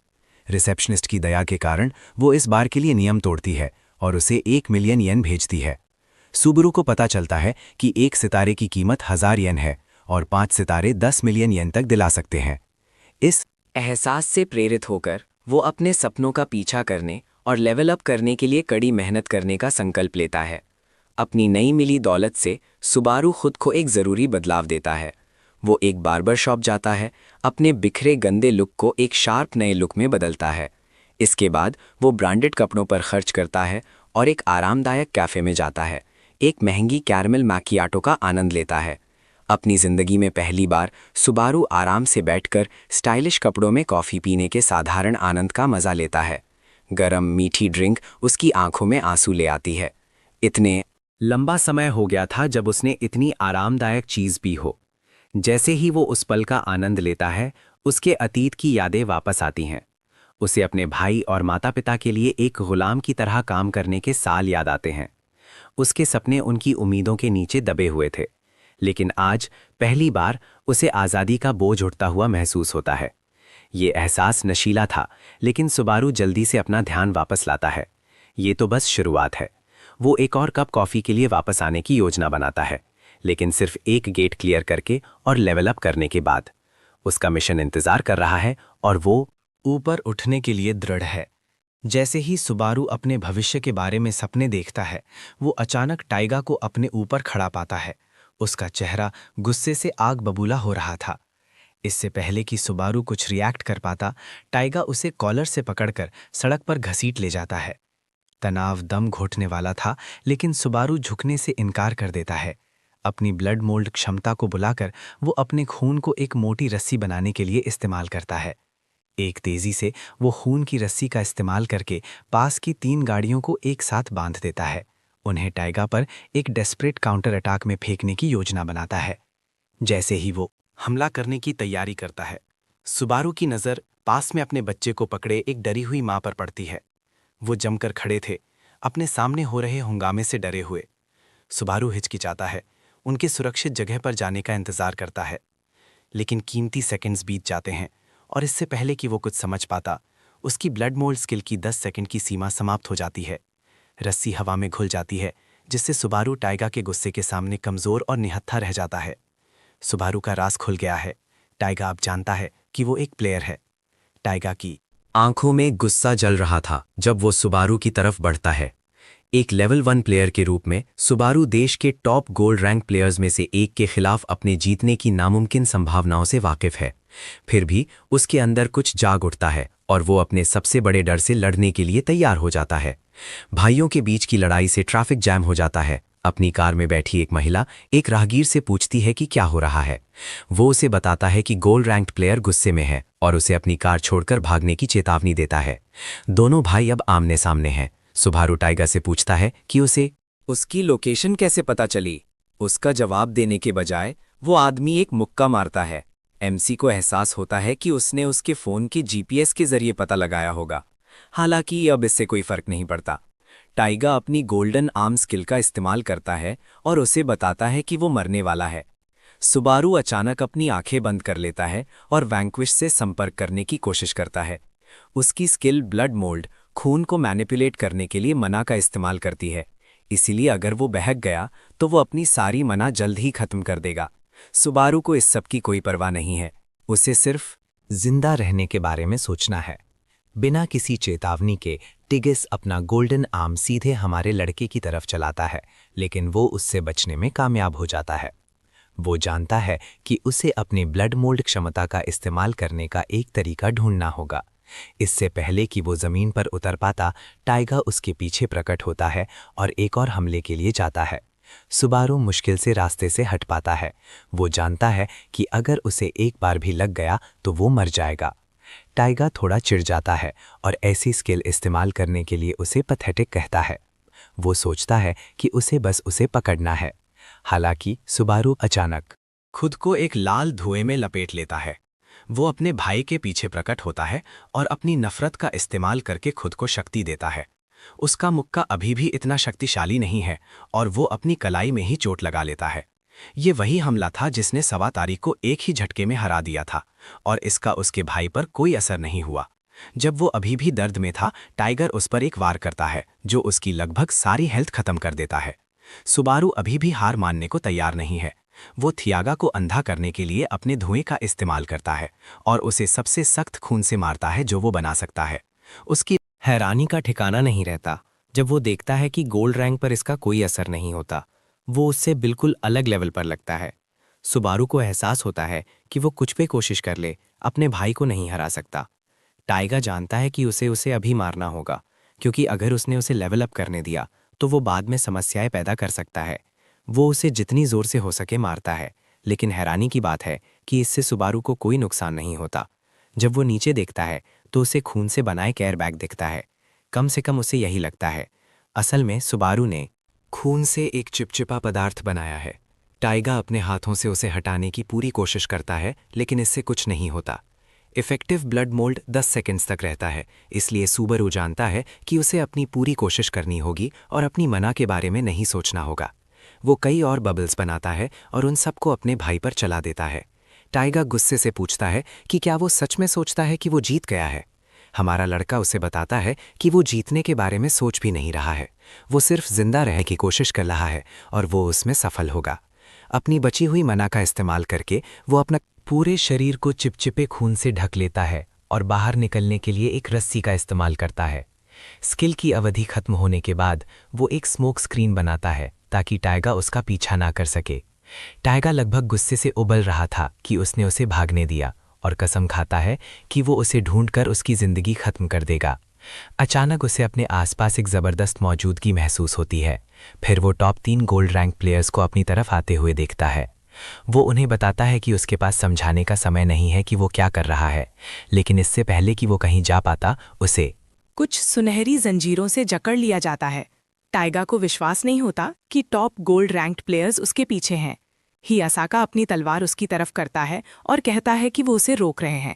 रिसेप्शनिस्ट की दया के कारण वो इस बार के लिए नियम तोड़ती है और उसे 1 मिलियन येन भेजती है। सुबारू को पता चलता है कि एक सितारे की कीमत 1000 येन है और 5 सितारे 10 मिलियन येन तक दिला सकते हैं। इस एहसास से प्रेरित होकर वो अपने सपनों का पीछा करने और लेवल अप करने के लिए कड़ी मेहनत करने का संकल्प लेता है। अपनी नई मिली दौलत से सुबारू खुद को एक ज़रूरी बदलाव देता है। वो एक बार्बर शॉप जाता है, अपने बिखरे गंदे लुक को एक शार्प नए लुक में बदलता है। इसके बाद वो ब्रांडेड कपड़ों पर खर्च करता है और एक आरामदायक कैफ़े में जाता है, एक महंगी कैरमल मैकियाटो का आनंद लेता है। अपनी ज़िंदगी में पहली बार सुबारू आराम से बैठकर स्टाइलिश कपड़ों में कॉफ़ी पीने के साधारण आनंद का मज़ा लेता है। गरम मीठी ड्रिंक उसकी आंखों में आंसू ले आती है। इतने लंबा समय हो गया था जब उसने इतनी आरामदायक चीज़ पी हो। जैसे ही वो उस पल का आनंद लेता है, उसके अतीत की यादें वापस आती हैं। उसे अपने भाई और माता पिता के लिए एक गुलाम की तरह काम करने के साल याद आते हैं। उसके सपने उनकी उम्मीदों के नीचे दबे हुए थे, लेकिन आज पहली बार उसे आज़ादी का बोझ उठता हुआ महसूस होता है। ये एहसास नशीला था, लेकिन सुबारू जल्दी से अपना ध्यान वापस लाता है। ये तो बस शुरुआत है। वो एक और कप कॉफ़ी के लिए वापस आने की योजना बनाता है, लेकिन सिर्फ एक गेट क्लियर करके और लेवल अप करने के बाद। उसका मिशन इंतज़ार कर रहा है और वो ऊपर उठने के लिए दृढ़ है। जैसे ही सुबारू अपने भविष्य के बारे में सपने देखता है, वो अचानक टाइगा को अपने ऊपर खड़ा पाता है। उसका चेहरा गुस्से से आग बबूला हो रहा था। इससे पहले कि सुबारू कुछ रिएक्ट कर पाता, टाइगा उसे कॉलर से पकड़कर सड़क पर घसीट ले जाता है। तनाव दम घोटने वाला था, लेकिन सुबारू झुकने से इनकार कर देता है। अपनी ब्लड मोल्ड क्षमता को बुलाकर वो अपने खून को एक मोटी रस्सी बनाने के लिए इस्तेमाल करता है। एक तेजी से वो खून की रस्सी का इस्तेमाल करके पास की 3 गाड़ियों को एक साथ बांध देता है। उन्हें टाइगा पर एक डेस्परेट काउंटर अटैक में फेंकने की योजना बनाता है। जैसे ही वो हमला करने की तैयारी करता है, सुबारू की नज़र पास में अपने बच्चे को पकड़े एक डरी हुई माँ पर पड़ती है। वो जमकर खड़े थे, अपने सामने हो रहे हंगामे से डरे हुए। सुबारू हिचकिचाता है, उनके सुरक्षित जगह पर जाने का इंतजार करता है, लेकिन कीमती सेकंड्स बीत जाते हैं और इससे पहले कि वो कुछ समझ पाता, उसकी ब्लड मोल्ड स्किल की 10 सेकंड की सीमा समाप्त हो जाती है। रस्सी हवा में घुल जाती है, जिससे सुबारू टाइगा के गुस्से के सामने कमज़ोर और निहत्था रह जाता है। सुबारू का राज खुल गया है। टाइगा अब जानता है कि वो एक प्लेयर है। टाइगा की आंखों में गुस्सा जल रहा था जब वो सुबारू की तरफ बढ़ता है। एक लेवल 1 प्लेयर के रूप में सुबारू देश के टॉप गोल्ड रैंक प्लेयर्स में से एक के खिलाफ अपने जीतने की नामुमकिन संभावनाओं से वाकिफ है। फिर भी उसके अंदर कुछ जाग उठता है और वो अपने सबसे बड़े डर से लड़ने के लिए तैयार हो जाता है। भाइयों के बीच की लड़ाई से ट्रैफिक जैम हो जाता है। अपनी कार में बैठी एक महिला एक राहगीर से पूछती है कि क्या हो रहा है। वो उसे बताता है कि गोल्ड रैंक्ड प्लेयर गुस्से में है और उसे अपनी कार छोड़कर भागने की चेतावनी देता है। दोनों भाई अब आमने सामने हैं। सुबारू टाइगा से पूछता है कि उसे उसकी लोकेशन कैसे पता चली। उसका जवाब देने के बजाय वो आदमी एक मुक्का मारता है। एमसी को एहसास होता है कि उसने उसके फ़ोन के जीपीएस के जरिए पता लगाया होगा। हालांकि अब इससे कोई फर्क नहीं पड़ता। टाइगा अपनी गोल्डन आर्म स्किल का इस्तेमाल करता है और उसे बताता है कि वो मरने वाला है। सुबारू अचानक अपनी आंखें बंद कर लेता है और वैंक्विश से संपर्क करने की कोशिश करता है। उसकी स्किल ब्लड मोल्ड खून को मैनिपुलेट करने के लिए मना का इस्तेमाल करती है, इसीलिए अगर वो बहक गया तो वो अपनी सारी मना जल्द ही खत्म कर देगा। सुबारू को इस सब की कोई परवाह नहीं है। उसे सिर्फ जिंदा रहने के बारे में सोचना है। बिना किसी चेतावनी के टिगिस अपना गोल्डन आर्म सीधे हमारे लड़के की तरफ चलाता है, लेकिन वो उससे बचने में कामयाब हो जाता है। वो जानता है कि उसे अपनी ब्लड मोल्ड क्षमता का इस्तेमाल करने का एक तरीका ढूंढना होगा। इससे पहले कि वो जमीन पर उतर पाता, टाइगा उसके पीछे प्रकट होता है और एक और हमले के लिए जाता है। सुबारू मुश्किल से रास्ते से हट पाता है। वो जानता है कि अगर उसे एक बार भी लग गया तो वो मर जाएगा। टाइगा थोड़ा चिढ़ जाता है और ऐसी स्किल इस्तेमाल करने के लिए उसे पैथेटिक कहता है। वो सोचता है कि उसे बस उसे पकड़ना है। हालांकि सुबारू अचानक खुद को एक लाल धुएं में लपेट लेता है। वो अपने भाई के पीछे प्रकट होता है और अपनी नफरत का इस्तेमाल करके खुद को शक्ति देता है। उसका मुक्का अभी भी इतना शक्तिशाली नहीं है और वो अपनी कलाई में ही चोट लगा लेता है। ये वही हमला था जिसने 7 तारीख को एक ही झटके में हरा दिया था और इसका उसके भाई पर कोई असर नहीं हुआ। जब वो अभी भी दर्द में था, टाइगर उस पर एक वार करता है जो उसकी लगभग सारी हेल्थ खत्म कर देता है। सुबारू अभी भी हार मानने को तैयार नहीं है। वो थियागा को अंधा करने के लिए अपने धुएं का इस्तेमाल करता है और उसे सबसे सख्त खून से मारता है जो वो बना सकता है। उसकी हैरानी का ठिकाना नहीं रहता जब वो देखता है कि गोल्ड रैंक पर इसका कोई असर नहीं होता। वो उससे बिल्कुल अलग लेवल पर लगता है। सुबारू को एहसास होता है कि वो कुछ भी कोशिश कर ले अपने भाई को नहीं हरा सकता। टाइगा जानता है कि उसे अभी मारना होगा, क्योंकि अगर उसने उसे लेवल अप करने दिया तो वो बाद में समस्याएं पैदा कर सकता है। वो उसे जितनी जोर से हो सके मारता है, लेकिन हैरानी की बात है कि इससे सुबारू को कोई नुकसान नहीं होता। जब वो नीचे देखता है तो उसे खून से बनाए केयर बैग दिखता है। कम से कम उसे यही लगता है। असल में सुबारू ने खून से एक चिपचिपा पदार्थ बनाया है। टाइगा अपने हाथों से उसे हटाने की पूरी कोशिश करता है, लेकिन इससे कुछ नहीं होता। इफेक्टिव ब्लड मोल्ड 10 सेकंड्स तक रहता है, इसलिए सुबारू जानता है कि उसे अपनी पूरी कोशिश करनी होगी और अपनी मना के बारे में नहीं सोचना होगा। वो कई और बबल्स बनाता है और उन सबको अपने भाई पर चला देता है। टाइगा गुस्से से पूछता है कि क्या वो सच में सोचता है कि वो जीत गया है। हमारा लड़का उसे बताता है कि वो जीतने के बारे में सोच भी नहीं रहा है, वो सिर्फ जिंदा रहने की कोशिश कर रहा है और वो उसमें सफल होगा। अपनी बची हुई मना का इस्तेमाल करके वो अपना पूरे शरीर को चिपचिपे खून से ढक लेता है और बाहर निकलने के लिए एक रस्सी का इस्तेमाल करता है। स्किल की अवधि खत्म होने के बाद वो एक स्मोक स्क्रीन बनाता है ताकि टाइगा उसका पीछा ना कर सके। टाइगा लगभग गुस्से से उबल रहा था कि उसने उसे भागने दिया और कसम खाता है कि वो उसे ढूंढकर उसकी जिंदगी खत्म कर देगा। अचानक उसे अपने आसपास एक जबरदस्त मौजूदगी महसूस होती है। फिर वो टॉप 3 गोल्ड रैंक प्लेयर्स को अपनी तरफ आते हुए देखता है। वो उन्हें बताता है कि उसके पास समझाने का समय नहीं है कि वो क्या कर रहा है, लेकिन इससे पहले कि वो कहीं जा पाता उसे कुछ सुनहरी जंजीरों से जकड़ लिया जाता है। टाइगा को विश्वास नहीं होता कि टॉप गोल्ड रैंक्ड प्लेयर्स उसके पीछे हैं। हियासाका अपनी तलवार उसकी तरफ करता है और कहता है कि वो उसे रोक रहे हैं।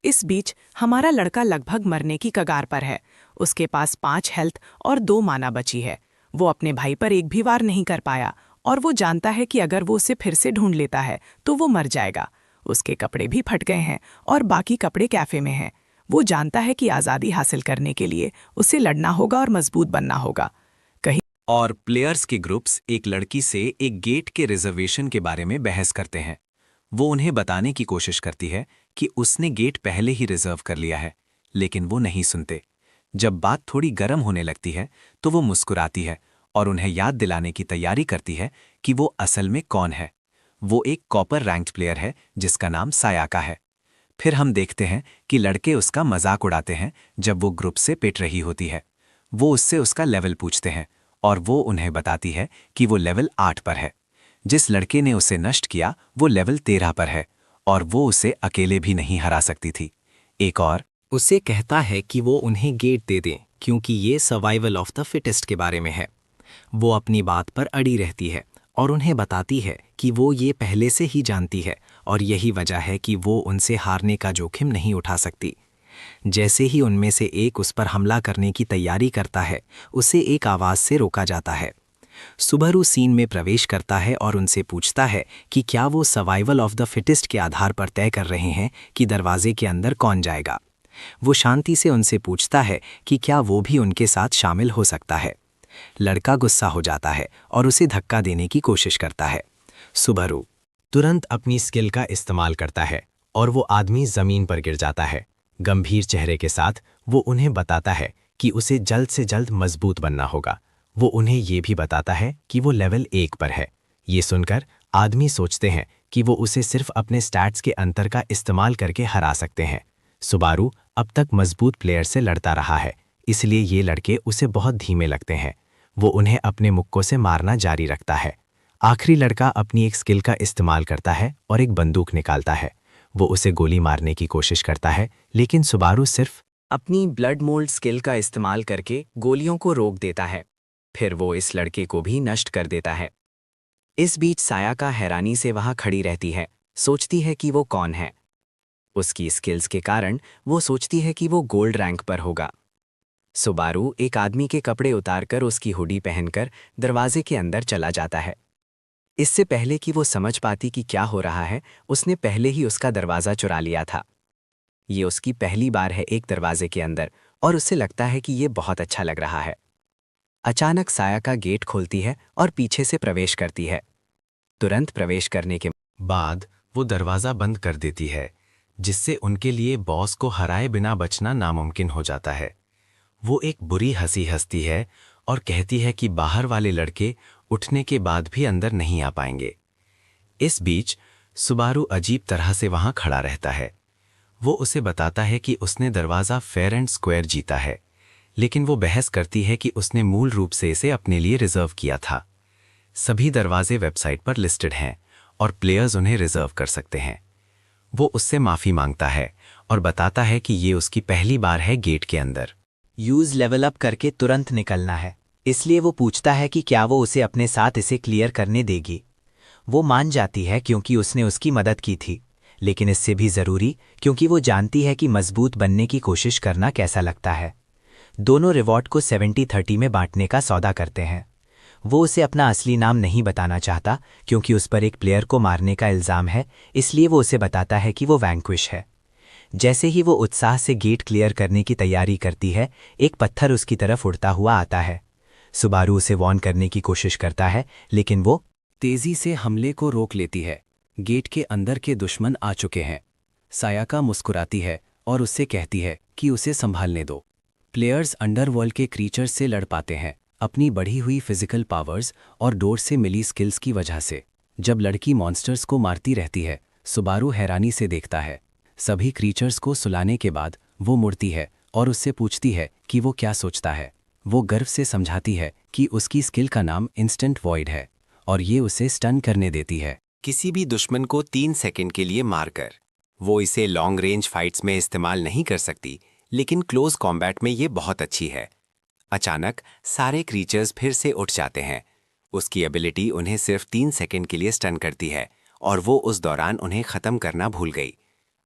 इस बीच हमारा लड़का लगभग मरने की कगार पर है। उसके पास 5 हेल्थ और 2 माना बची है। वो अपने भाई पर एक भी वार नहीं कर पाया और वो जानता है कि अगर वो उसे फिर से ढूंढ लेता है तो वो मर जाएगा। उसके कपड़े भी फट गए हैं और बाकी कपड़े कैफे में हैं। वो जानता है कि आज़ादी हासिल करने के लिए उसे लड़ना होगा और मजबूत बनना होगा। और प्लेयर्स के ग्रुप्स एक लड़की से एक गेट के रिजर्वेशन के बारे में बहस करते हैं। वो उन्हें बताने की कोशिश करती है कि उसने गेट पहले ही रिजर्व कर लिया है, लेकिन वो नहीं सुनते। जब बात थोड़ी गर्म होने लगती है तो वो मुस्कुराती है और उन्हें याद दिलाने की तैयारी करती है कि वो असल में कौन है। वो एक कॉपर रैंक्ड प्लेयर है जिसका नाम सायाका है। फिर हम देखते हैं कि लड़के उसका मजाक उड़ाते हैं जब वो ग्रुप से पिट रही होती है। वो उससे उसका लेवल पूछते हैं और वो उन्हें बताती है कि वो लेवल 8 पर है। जिस लड़के ने उसे नष्ट किया वो लेवल 13 पर है और वो उसे अकेले भी नहीं हरा सकती थी। एक और उसे कहता है कि वो उन्हें गेट दे दें क्योंकि ये सर्वाइवल ऑफ द फिटेस्ट के बारे में है। वो अपनी बात पर अड़ी रहती है और उन्हें बताती है कि वो ये पहले से ही जानती है और यही वजह है कि वो उनसे हारने का जोखिम नहीं उठा सकती। जैसे ही उनमें से एक उस पर हमला करने की तैयारी करता है, उसे एक आवाज़ से रोका जाता है। सुबारू सीन में प्रवेश करता है और उनसे पूछता है कि क्या वो सर्वाइवल ऑफ द फिटेस्ट के आधार पर तय कर रहे हैं कि दरवाजे के अंदर कौन जाएगा। वो शांति से उनसे पूछता है कि क्या वो भी उनके साथ शामिल हो सकता है। लड़का गुस्सा हो जाता है और उसे धक्का देने की कोशिश करता है। सुबारू तुरंत अपनी स्किल का इस्तेमाल करता है और वो आदमी जमीन पर गिर जाता है। गंभीर चेहरे के साथ वो उन्हें बताता है कि उसे जल्द से जल्द मजबूत बनना होगा। वो उन्हें ये भी बताता है कि वो लेवल 1 पर है। ये सुनकर आदमी सोचते हैं कि वो उसे सिर्फ अपने स्टैट्स के अंतर का इस्तेमाल करके हरा सकते हैं। सुबारू अब तक मजबूत प्लेयर से लड़ता रहा है, इसलिए ये लड़के उसे बहुत धीमे लगते हैं। वो उन्हें अपने मुक्कों से मारना जारी रखता है। आखिरी लड़का अपनी एक स्किल का इस्तेमाल करता है और एक बंदूक निकालता है। वो उसे गोली मारने की कोशिश करता है, लेकिन सुबारू सिर्फ अपनी ब्लड मोल्ड स्किल का इस्तेमाल करके गोलियों को रोक देता है। फिर वो इस लड़के को भी नष्ट कर देता है। इस बीच सायाका हैरानी से वहां खड़ी रहती है, सोचती है कि वो कौन है। उसकी स्किल्स के कारण वो सोचती है कि वो गोल्ड रैंक पर होगा। सुबारू एक आदमी के कपड़े उतारकर उसकी हुडी पहनकर दरवाजे के अंदर चला जाता है। इससे पहले कि वो समझ पाती कि क्या हो रहा है, उसने पहले ही उसका दरवाज़ा चुरा लिया था। ये उसकी पहली बार है एक दरवाजे के अंदर और उसे लगता है कि ये बहुत अच्छा लग रहा है। अचानक सायाका गेट खोलती है और पीछे से प्रवेश करती है। तुरंत प्रवेश करने के बाद वो दरवाज़ा बंद कर देती है, जिससे उनके लिए बॉस को हराए बिना बचना नामुमकिन हो जाता है। वो एक बुरी हंसी हंसती है और कहती है कि बाहर वाले लड़के उठने के बाद भी अंदर नहीं आ पाएंगे। इस बीच सुबारू अजीब तरह से वहां खड़ा रहता है। वो उसे बताता है कि उसने दरवाज़ा फेयर एंड स्क्वायर जीता है, लेकिन वो बहस करती है कि उसने मूल रूप से इसे अपने लिए रिजर्व किया था। सभी दरवाजे वेबसाइट पर लिस्टेड हैं और प्लेयर्स उन्हें रिजर्व कर सकते हैं। वो उससे माफ़ी मांगता है और बताता है कि ये उसकी पहली बार है गेट के अंदर। यूज़ लेवल अप करके तुरंत निकलना है, इसलिए वो पूछता है कि क्या वो उसे अपने साथ इसे क्लियर करने देगी। वो मान जाती है क्योंकि उसने उसकी मदद की थी, लेकिन इससे भी ज़रूरी क्योंकि वो जानती है कि मजबूत बनने की कोशिश करना कैसा लगता है। दोनों रिवॉर्ड को 70-30 में बांटने का सौदा करते हैं। वो उसे अपना असली नाम नहीं बताना चाहता क्योंकि उस पर एक प्लेयर को मारने का इल्ज़ाम है, इसलिए वो उसे बताता है कि वो वैंक्विश है। जैसे ही वो उत्साह से गेट क्लियर करने की तैयारी करती है, एक पत्थर उसकी तरफ उड़ता हुआ आता है। सुबारू उसे वॉर्न करने की कोशिश करता है, लेकिन वो तेजी से हमले को रोक लेती है। गेट के अंदर के दुश्मन आ चुके हैं। सायाका मुस्कुराती है और उससे कहती है कि उसे संभालने दो। प्लेयर्स अंडरवर्ल्ड के क्रीचर्स से लड़ पाते हैं अपनी बढ़ी हुई फिजिकल पावर्स और डोर से मिली स्किल्स की वजह से। जब लड़की मॉन्स्टर्स को मारती रहती है, सुबारू हैरानी से देखता है। सभी क्रीचर्स को सुलाने के बाद वो मुड़ती है और उससे पूछती है कि वो क्या सोचता है। वो गर्व से समझाती है कि उसकी स्किल का नाम इंस्टेंट वॉइड है और ये उसे स्टन करने देती है। किसी भी दुश्मन को 3 सेकंड के लिए मारकर। वो इसे लॉन्ग रेंज फाइट्स में इस्तेमाल नहीं कर सकती, लेकिन क्लोज कॉम्बैट में ये बहुत अच्छी है। अचानक सारे क्रीचर्स फिर से उठ जाते हैं। उसकी एबिलिटी उन्हें सिर्फ 3 सेकंड के लिए स्टन करती है और वो उस दौरान उन्हें ख़त्म करना भूल गई।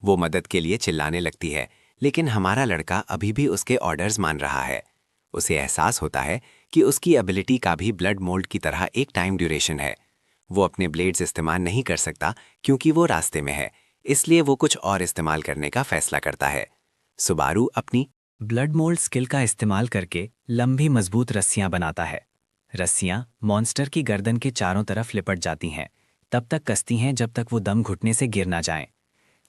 वो मदद के लिए चिल्लाने लगती है, लेकिन हमारा लड़का अभी भी उसके ऑर्डर्स मान रहा है। उसे एहसास होता है कि उसकी एबिलिटी का भी ब्लड मोल्ड की तरह एक टाइम ड्यूरेशन है। वो अपने ब्लेड्स इस्तेमाल नहीं कर सकता क्योंकि वो रास्ते में है, इसलिए वो कुछ और इस्तेमाल करने का फैसला करता है। सुबारू अपनी ब्लड मोल्ड स्किल का इस्तेमाल करके लंबी मजबूत रस्सियां बनाता है। रस्सियां मॉन्स्टर की गर्दन के चारों तरफ लिपट जाती हैं, तब तक कसती हैं जब तक वो दम घुटने से गिर ना जाएं।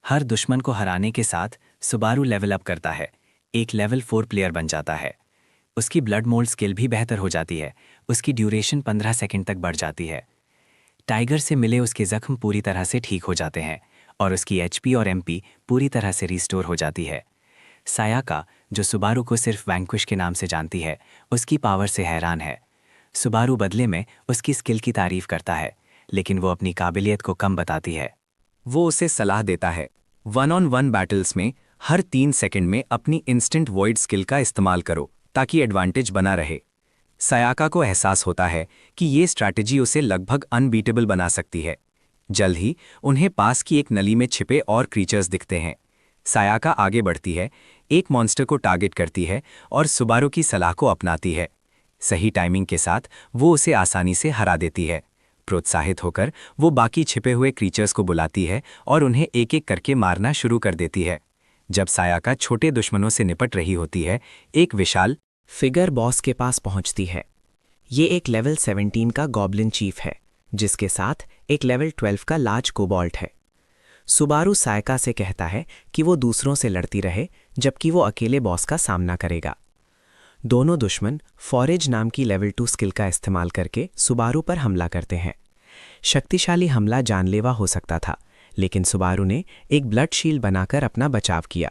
हर दुश्मन को हराने के साथ सुबारू लेवल अप करता है, एक लेवल 4 प्लेयर बन जाता है। उसकी ब्लड मोल्ड स्किल भी बेहतर हो जाती है, उसकी ड्यूरेशन 15 सेकंड तक बढ़ जाती है। टाइगर से मिले उसके जख्म पूरी तरह से ठीक हो जाते हैं और उसकी एचपी और एमपी पूरी तरह से रिस्टोर हो जाती है। सायाका, जो सुबारू को सिर्फ वैंक्विश के नाम से जानती है, उसकी पावर से हैरान है। सुबारू बदले में उसकी स्किल की तारीफ करता है, लेकिन वो अपनी काबिलियत को कम बताती है। वो उसे सलाह देता है, 1-on-1 बैटल्स में हर 3 सेकंड में अपनी इंस्टेंट वॉइड स्किल का इस्तेमाल करो ताकि एडवांटेज बना रहे। सायाका को एहसास होता है कि ये स्ट्रैटेजी उसे लगभग अनबीटेबल बना सकती है। जल्द ही उन्हें पास की एक नली में छिपे और क्रीचर्स दिखते हैं। सायाका आगे बढ़ती है, एक मॉन्स्टर को टारगेट करती है और सुबारू की सलाह को अपनाती है। सही टाइमिंग के साथ वो उसे आसानी से हरा देती है। प्रोत्साहित होकर वो बाकी छिपे हुए क्रीचर्स को बुलाती है और उन्हें एक एक करके मारना शुरू कर देती है। जब सायाका छोटे दुश्मनों से निपट रही होती है, एक विशाल फिगर बॉस के पास पहुंचती है। ये एक लेवल 17 का गॉब्लिन चीफ है, जिसके साथ एक लेवल 12 का लार्ज कोबाल्ट है। सुबारू सायाका से कहता है कि वो दूसरों से लड़ती रहे, जबकि वो अकेले बॉस का सामना करेगा। दोनों दुश्मन फॉरेज नाम की लेवल 2 स्किल का इस्तेमाल करके सुबारू पर हमला करते हैं। शक्तिशाली हमला जानलेवा हो सकता था, लेकिन सुबारू ने एक ब्लड शील्ड बनाकर अपना बचाव किया।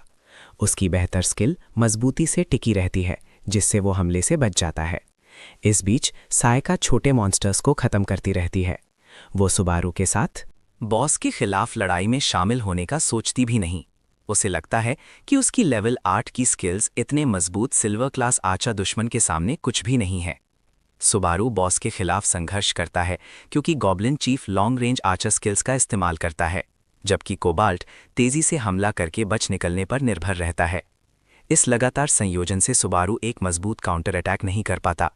उसकी बेहतर स्किल मजबूती से टिकी रहती है, जिससे वो हमले से बच जाता है। इस बीच सायाका छोटे मॉन्स्टर्स को खत्म करती रहती है। वो सुबारू के साथ बॉस के खिलाफ लड़ाई में शामिल होने का सोचती भी नहीं। उसे लगता है कि उसकी लेवल 8 की स्किल्स इतने मजबूत सिल्वर क्लास आर्चर दुश्मन के सामने कुछ भी नहीं है। सुबारू बॉस के खिलाफ संघर्ष करता है क्योंकि goblin chief long range Archer skills का इस्तेमाल करता है, जबकि कोबाल्ट तेजी से हमला करके बच निकलने पर निर्भर रहता है। इस लगातार संयोजन से सुबारू एक मजबूत काउंटर अटैक नहीं कर पाता।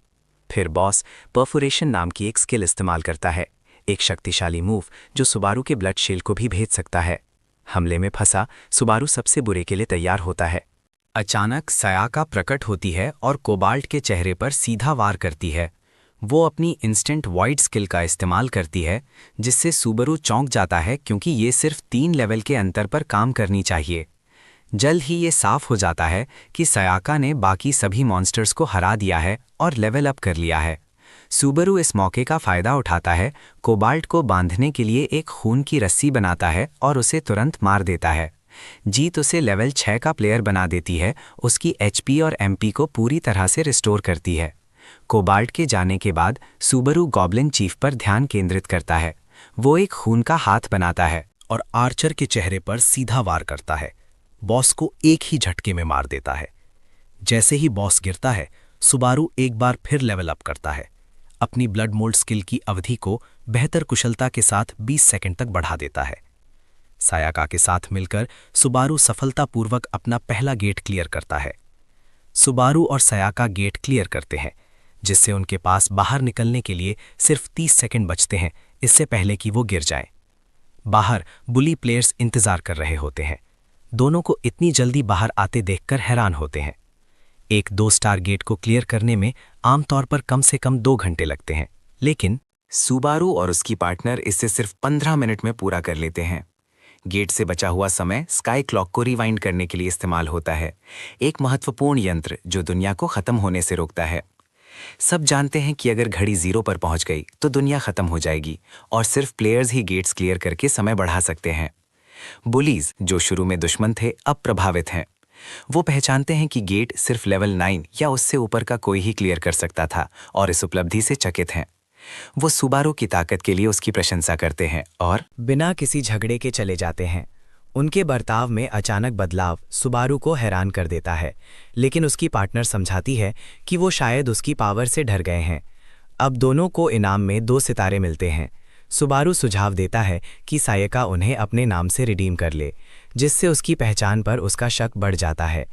फिर बॉस परफोरेशन नाम की एक स्किल इस्तेमाल करता है, एक शक्तिशाली मूव जो सुबारू के ब्लड शील्ड को भी भेज सकता है। हमले में फंसा सुबारू सबसे बुरे के लिए तैयार होता है। अचानक सायाका प्रकट होती है और कोबाल्ट के चेहरे पर सीधा वार करती है। वो अपनी इंस्टेंट वॉइड स्किल का इस्तेमाल करती है, जिससे सुबारू चौंक जाता है क्योंकि ये सिर्फ 3 लेवल के अंतर पर काम करनी चाहिए। जल्द ही ये साफ हो जाता है कि सायाका ने बाकी सभी मॉन्स्टर्स को हरा दिया है और लेवल अप कर लिया है। सुबारू इस मौके का फायदा उठाता है, कोबाल्ट को बांधने के लिए एक खून की रस्सी बनाता है और उसे तुरंत मार देता है। जीत उसे लेवल 6 का प्लेयर बना देती है, उसकी एचपी और एमपी को पूरी तरह से रिस्टोर करती है। कोबाल्ट के जाने के बाद सुबारू गॉब्लिन चीफ पर ध्यान केंद्रित करता है। वो एक खून का हाथ बनाता है और आर्चर के चेहरे पर सीधा वार करता है। बॉस को एक ही झटके में मार देता है। जैसे ही बॉस गिरता है, सुबारू एक बार फिर लेवल अप करता है। अपनी ब्लड मोल्ड स्किल की अवधि को बेहतर कुशलता के साथ 20 सेकंड तक बढ़ा देता है। सायाका के साथ मिलकर सुबारू सफलतापूर्वक अपना पहला गेट क्लियर करता है। सुबारू और सायाका गेट क्लियर करते हैं, जिससे उनके पास बाहर निकलने के लिए सिर्फ 30 सेकंड बचते हैं, इससे पहले कि वो गिर जाएं। बाहर बुली प्लेयर्स इंतजार कर रहे होते हैं। दोनों को इतनी जल्दी बाहर आते देखकर हैरान होते हैं। एक 2 स्टार गेट को क्लियर करने में आमतौर पर कम से कम 2 घंटे लगते हैं, लेकिन सुबारू और उसकी पार्टनर इसे सिर्फ 15 मिनट में पूरा कर लेते हैं। गेट से बचा हुआ समय स्काई क्लॉक को रिवाइंड करने के लिए इस्तेमाल होता है, एक महत्वपूर्ण यंत्र जो दुनिया को खत्म होने से रोकता है। सब जानते हैं कि अगर घड़ी 0 पर पहुंच गई तो दुनिया खत्म हो जाएगी और सिर्फ प्लेयर्स ही गेट्स क्लियर करके समय बढ़ा सकते हैं। बुलीज, जो शुरू में दुश्मन थे, अब प्रभावित हैं। वो पहचानते हैं कि गेट सिर्फ लेवल 9 या उससे ऊपर का कोई ही क्लियर कर सकता था और इस उपलब्धि से चकित हैं। वो सुबारू की ताकत के लिए उसकी प्रशंसा करते हैं और बिना किसी झगड़े के चले जाते हैं। उनके बर्ताव में अचानक बदलाव सुबारू को हैरान कर देता है, लेकिन उसकी पार्टनर समझाती है कि वो शायद उसकी पावर से डर गए हैं। अब दोनों को इनाम में 2 सितारे मिलते हैं। सुबारू सुझाव देता है कि सायका उन्हें अपने नाम से रिडीम कर ले, जिससे उसकी पहचान पर उसका शक बढ़ जाता है।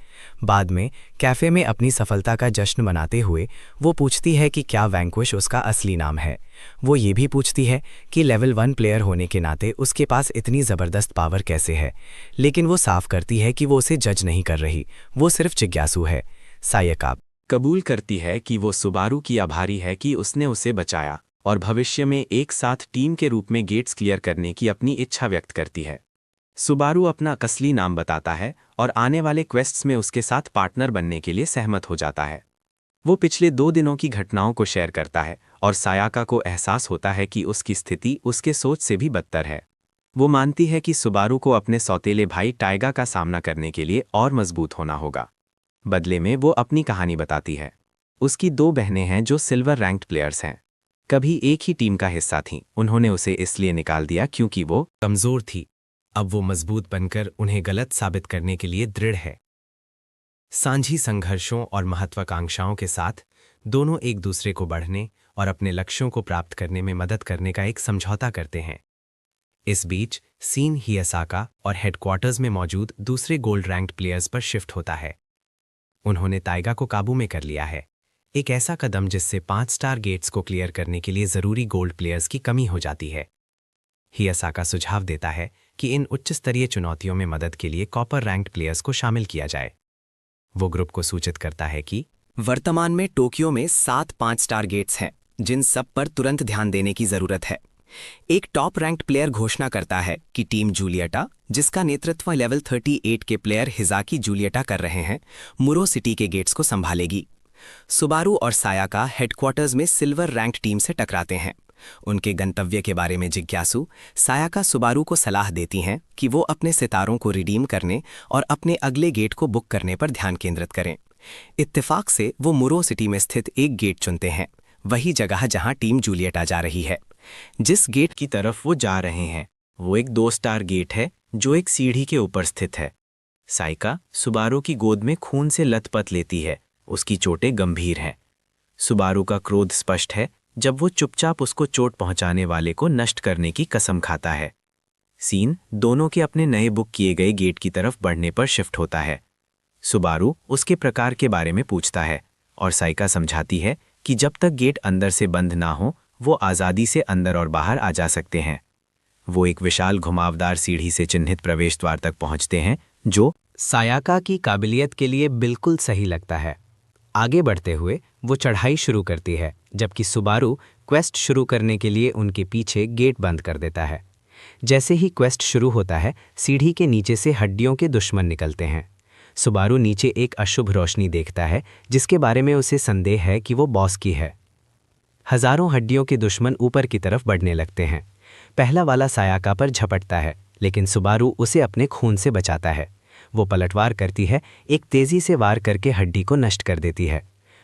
बाद में कैफ़े में अपनी सफलता का जश्न मनाते हुए वो पूछती है कि क्या वैंक्विश उसका असली नाम है। वो ये भी पूछती है कि लेवल 1 प्लेयर होने के नाते उसके पास इतनी ज़बरदस्त पावर कैसे है, लेकिन वो साफ करती है कि वो उसे जज नहीं कर रही, वो सिर्फ जिज्ञासु है। सायका कबूल करती है कि वो सुबारू की आभारी है कि उसने उसे बचाया और भविष्य में एक साथ टीम के रूप में गेट्स क्लियर करने की अपनी इच्छा व्यक्त करती है। सुबारू अपना असली नाम बताता है और आने वाले क्वेस्ट्स में उसके साथ पार्टनर बनने के लिए सहमत हो जाता है। वो पिछले 2 दिनों की घटनाओं को शेयर करता है और सायाका को एहसास होता है कि उसकी स्थिति उसके सोच से भी बदतर है। वो मानती है कि सुबारू को अपने सौतेले भाई टाइगा का सामना करने के लिए और मजबूत होना होगा। बदले में वो अपनी कहानी बताती है। उसकी 2 बहनें हैं जो सिल्वर रैंक्ड प्लेयर्स हैं। कभी एक ही टीम का हिस्सा थीं। उन्होंने उसे इसलिए निकाल दिया क्योंकि वो कमजोर थी। अब वो मजबूत बनकर उन्हें गलत साबित करने के लिए दृढ़ है। सांझी संघर्षों और महत्वाकांक्षाओं के साथ दोनों एक दूसरे को बढ़ने और अपने लक्ष्यों को प्राप्त करने में मदद करने का एक समझौता करते हैं। इस बीच सीन हियासाका और हेडक्वार्टर्स में मौजूद दूसरे गोल्ड रैंक्ड प्लेयर्स पर शिफ्ट होता है। उन्होंने ताइगा को काबू में कर लिया है, एक ऐसा कदम जिससे 5 स्टार गेट्स को क्लियर करने के लिए जरूरी गोल्ड प्लेयर्स की कमी हो जाती है। हियासाका सुझाव देता है कि इन उच्च स्तरीय चुनौतियों में मदद के लिए कॉपर रैंक्ड प्लेयर्स को शामिल किया जाए। वो ग्रुप को सूचित करता है कि वर्तमान में टोक्यो में 7 5 स्टार गेट्स हैं, जिन सब पर तुरंत ध्यान देने की जरूरत है। एक टॉप रैंक्ड प्लेयर घोषणा करता है कि टीम जूलियटा, जिसका नेतृत्व लेवल 38 के प्लेयर हिजाकी जूलियटा कर रहे हैं, मुरो सिटी के गेट्स को संभालेगी। सुबारू और सायाका हेडक्वार्टर्स में सिल्वर रैंक्ड टीम से टकराते हैं। उनके गंतव्य के बारे में जिज्ञासु, सायाका सुबारू को सलाह देती हैं कि वो अपने सितारों को रिडीम करने और अपने अगले गेट को बुक करने पर ध्यान केंद्रित करें। इत्तेफाक से वो मुरो सिटी में स्थित एक गेट चुनते हैं, वही जगह जहां टीम जूलियटा जा रही है। जिस गेट की तरफ वो जा रहे हैं वो एक 2 स्टार गेट है जो एक सीढ़ी के ऊपर स्थित है। सायका सुबारू की गोद में खून से लथपथ लेती है। उसकी चोटें गंभीर हैं। सुबारू का क्रोध स्पष्ट है जब वो चुपचाप उसको चोट पहुंचाने वाले को नष्ट करने की कसम खाता है। सीन दोनों के अपने नए बुक किए गए गेट की तरफ बढ़ने पर शिफ्ट होता है। सुबारू उसके प्रकार के बारे में पूछता है और सायका समझाती है कि जब तक गेट अंदर से बंद ना हो वो आज़ादी से अंदर और बाहर आ जा सकते हैं। वो एक विशाल घुमावदार सीढ़ी से चिन्हित प्रवेश द्वार तक पहुंचते हैं जो सायाका की काबिलियत के लिए बिल्कुल सही लगता है। आगे बढ़ते हुए वो चढ़ाई शुरू करती है, जबकि सुबारू क्वेस्ट शुरू करने के लिए उनके पीछे गेट बंद कर देता है। जैसे ही क्वेस्ट शुरू होता है, सीढ़ी के नीचे से हड्डियों के दुश्मन निकलते हैं। सुबारू नीचे एक अशुभ रोशनी देखता है जिसके बारे में उसे संदेह है कि वो बॉस की है। हजारों हड्डियों के दुश्मन ऊपर की तरफ बढ़ने लगते हैं। पहला वाला सायाका पर झपटता है, लेकिन सुबारू उसे अपने खून से बचाता है। वो पलटवार करती है, एक तेजी से वार करके हड्डी को नष्ट कर देती है।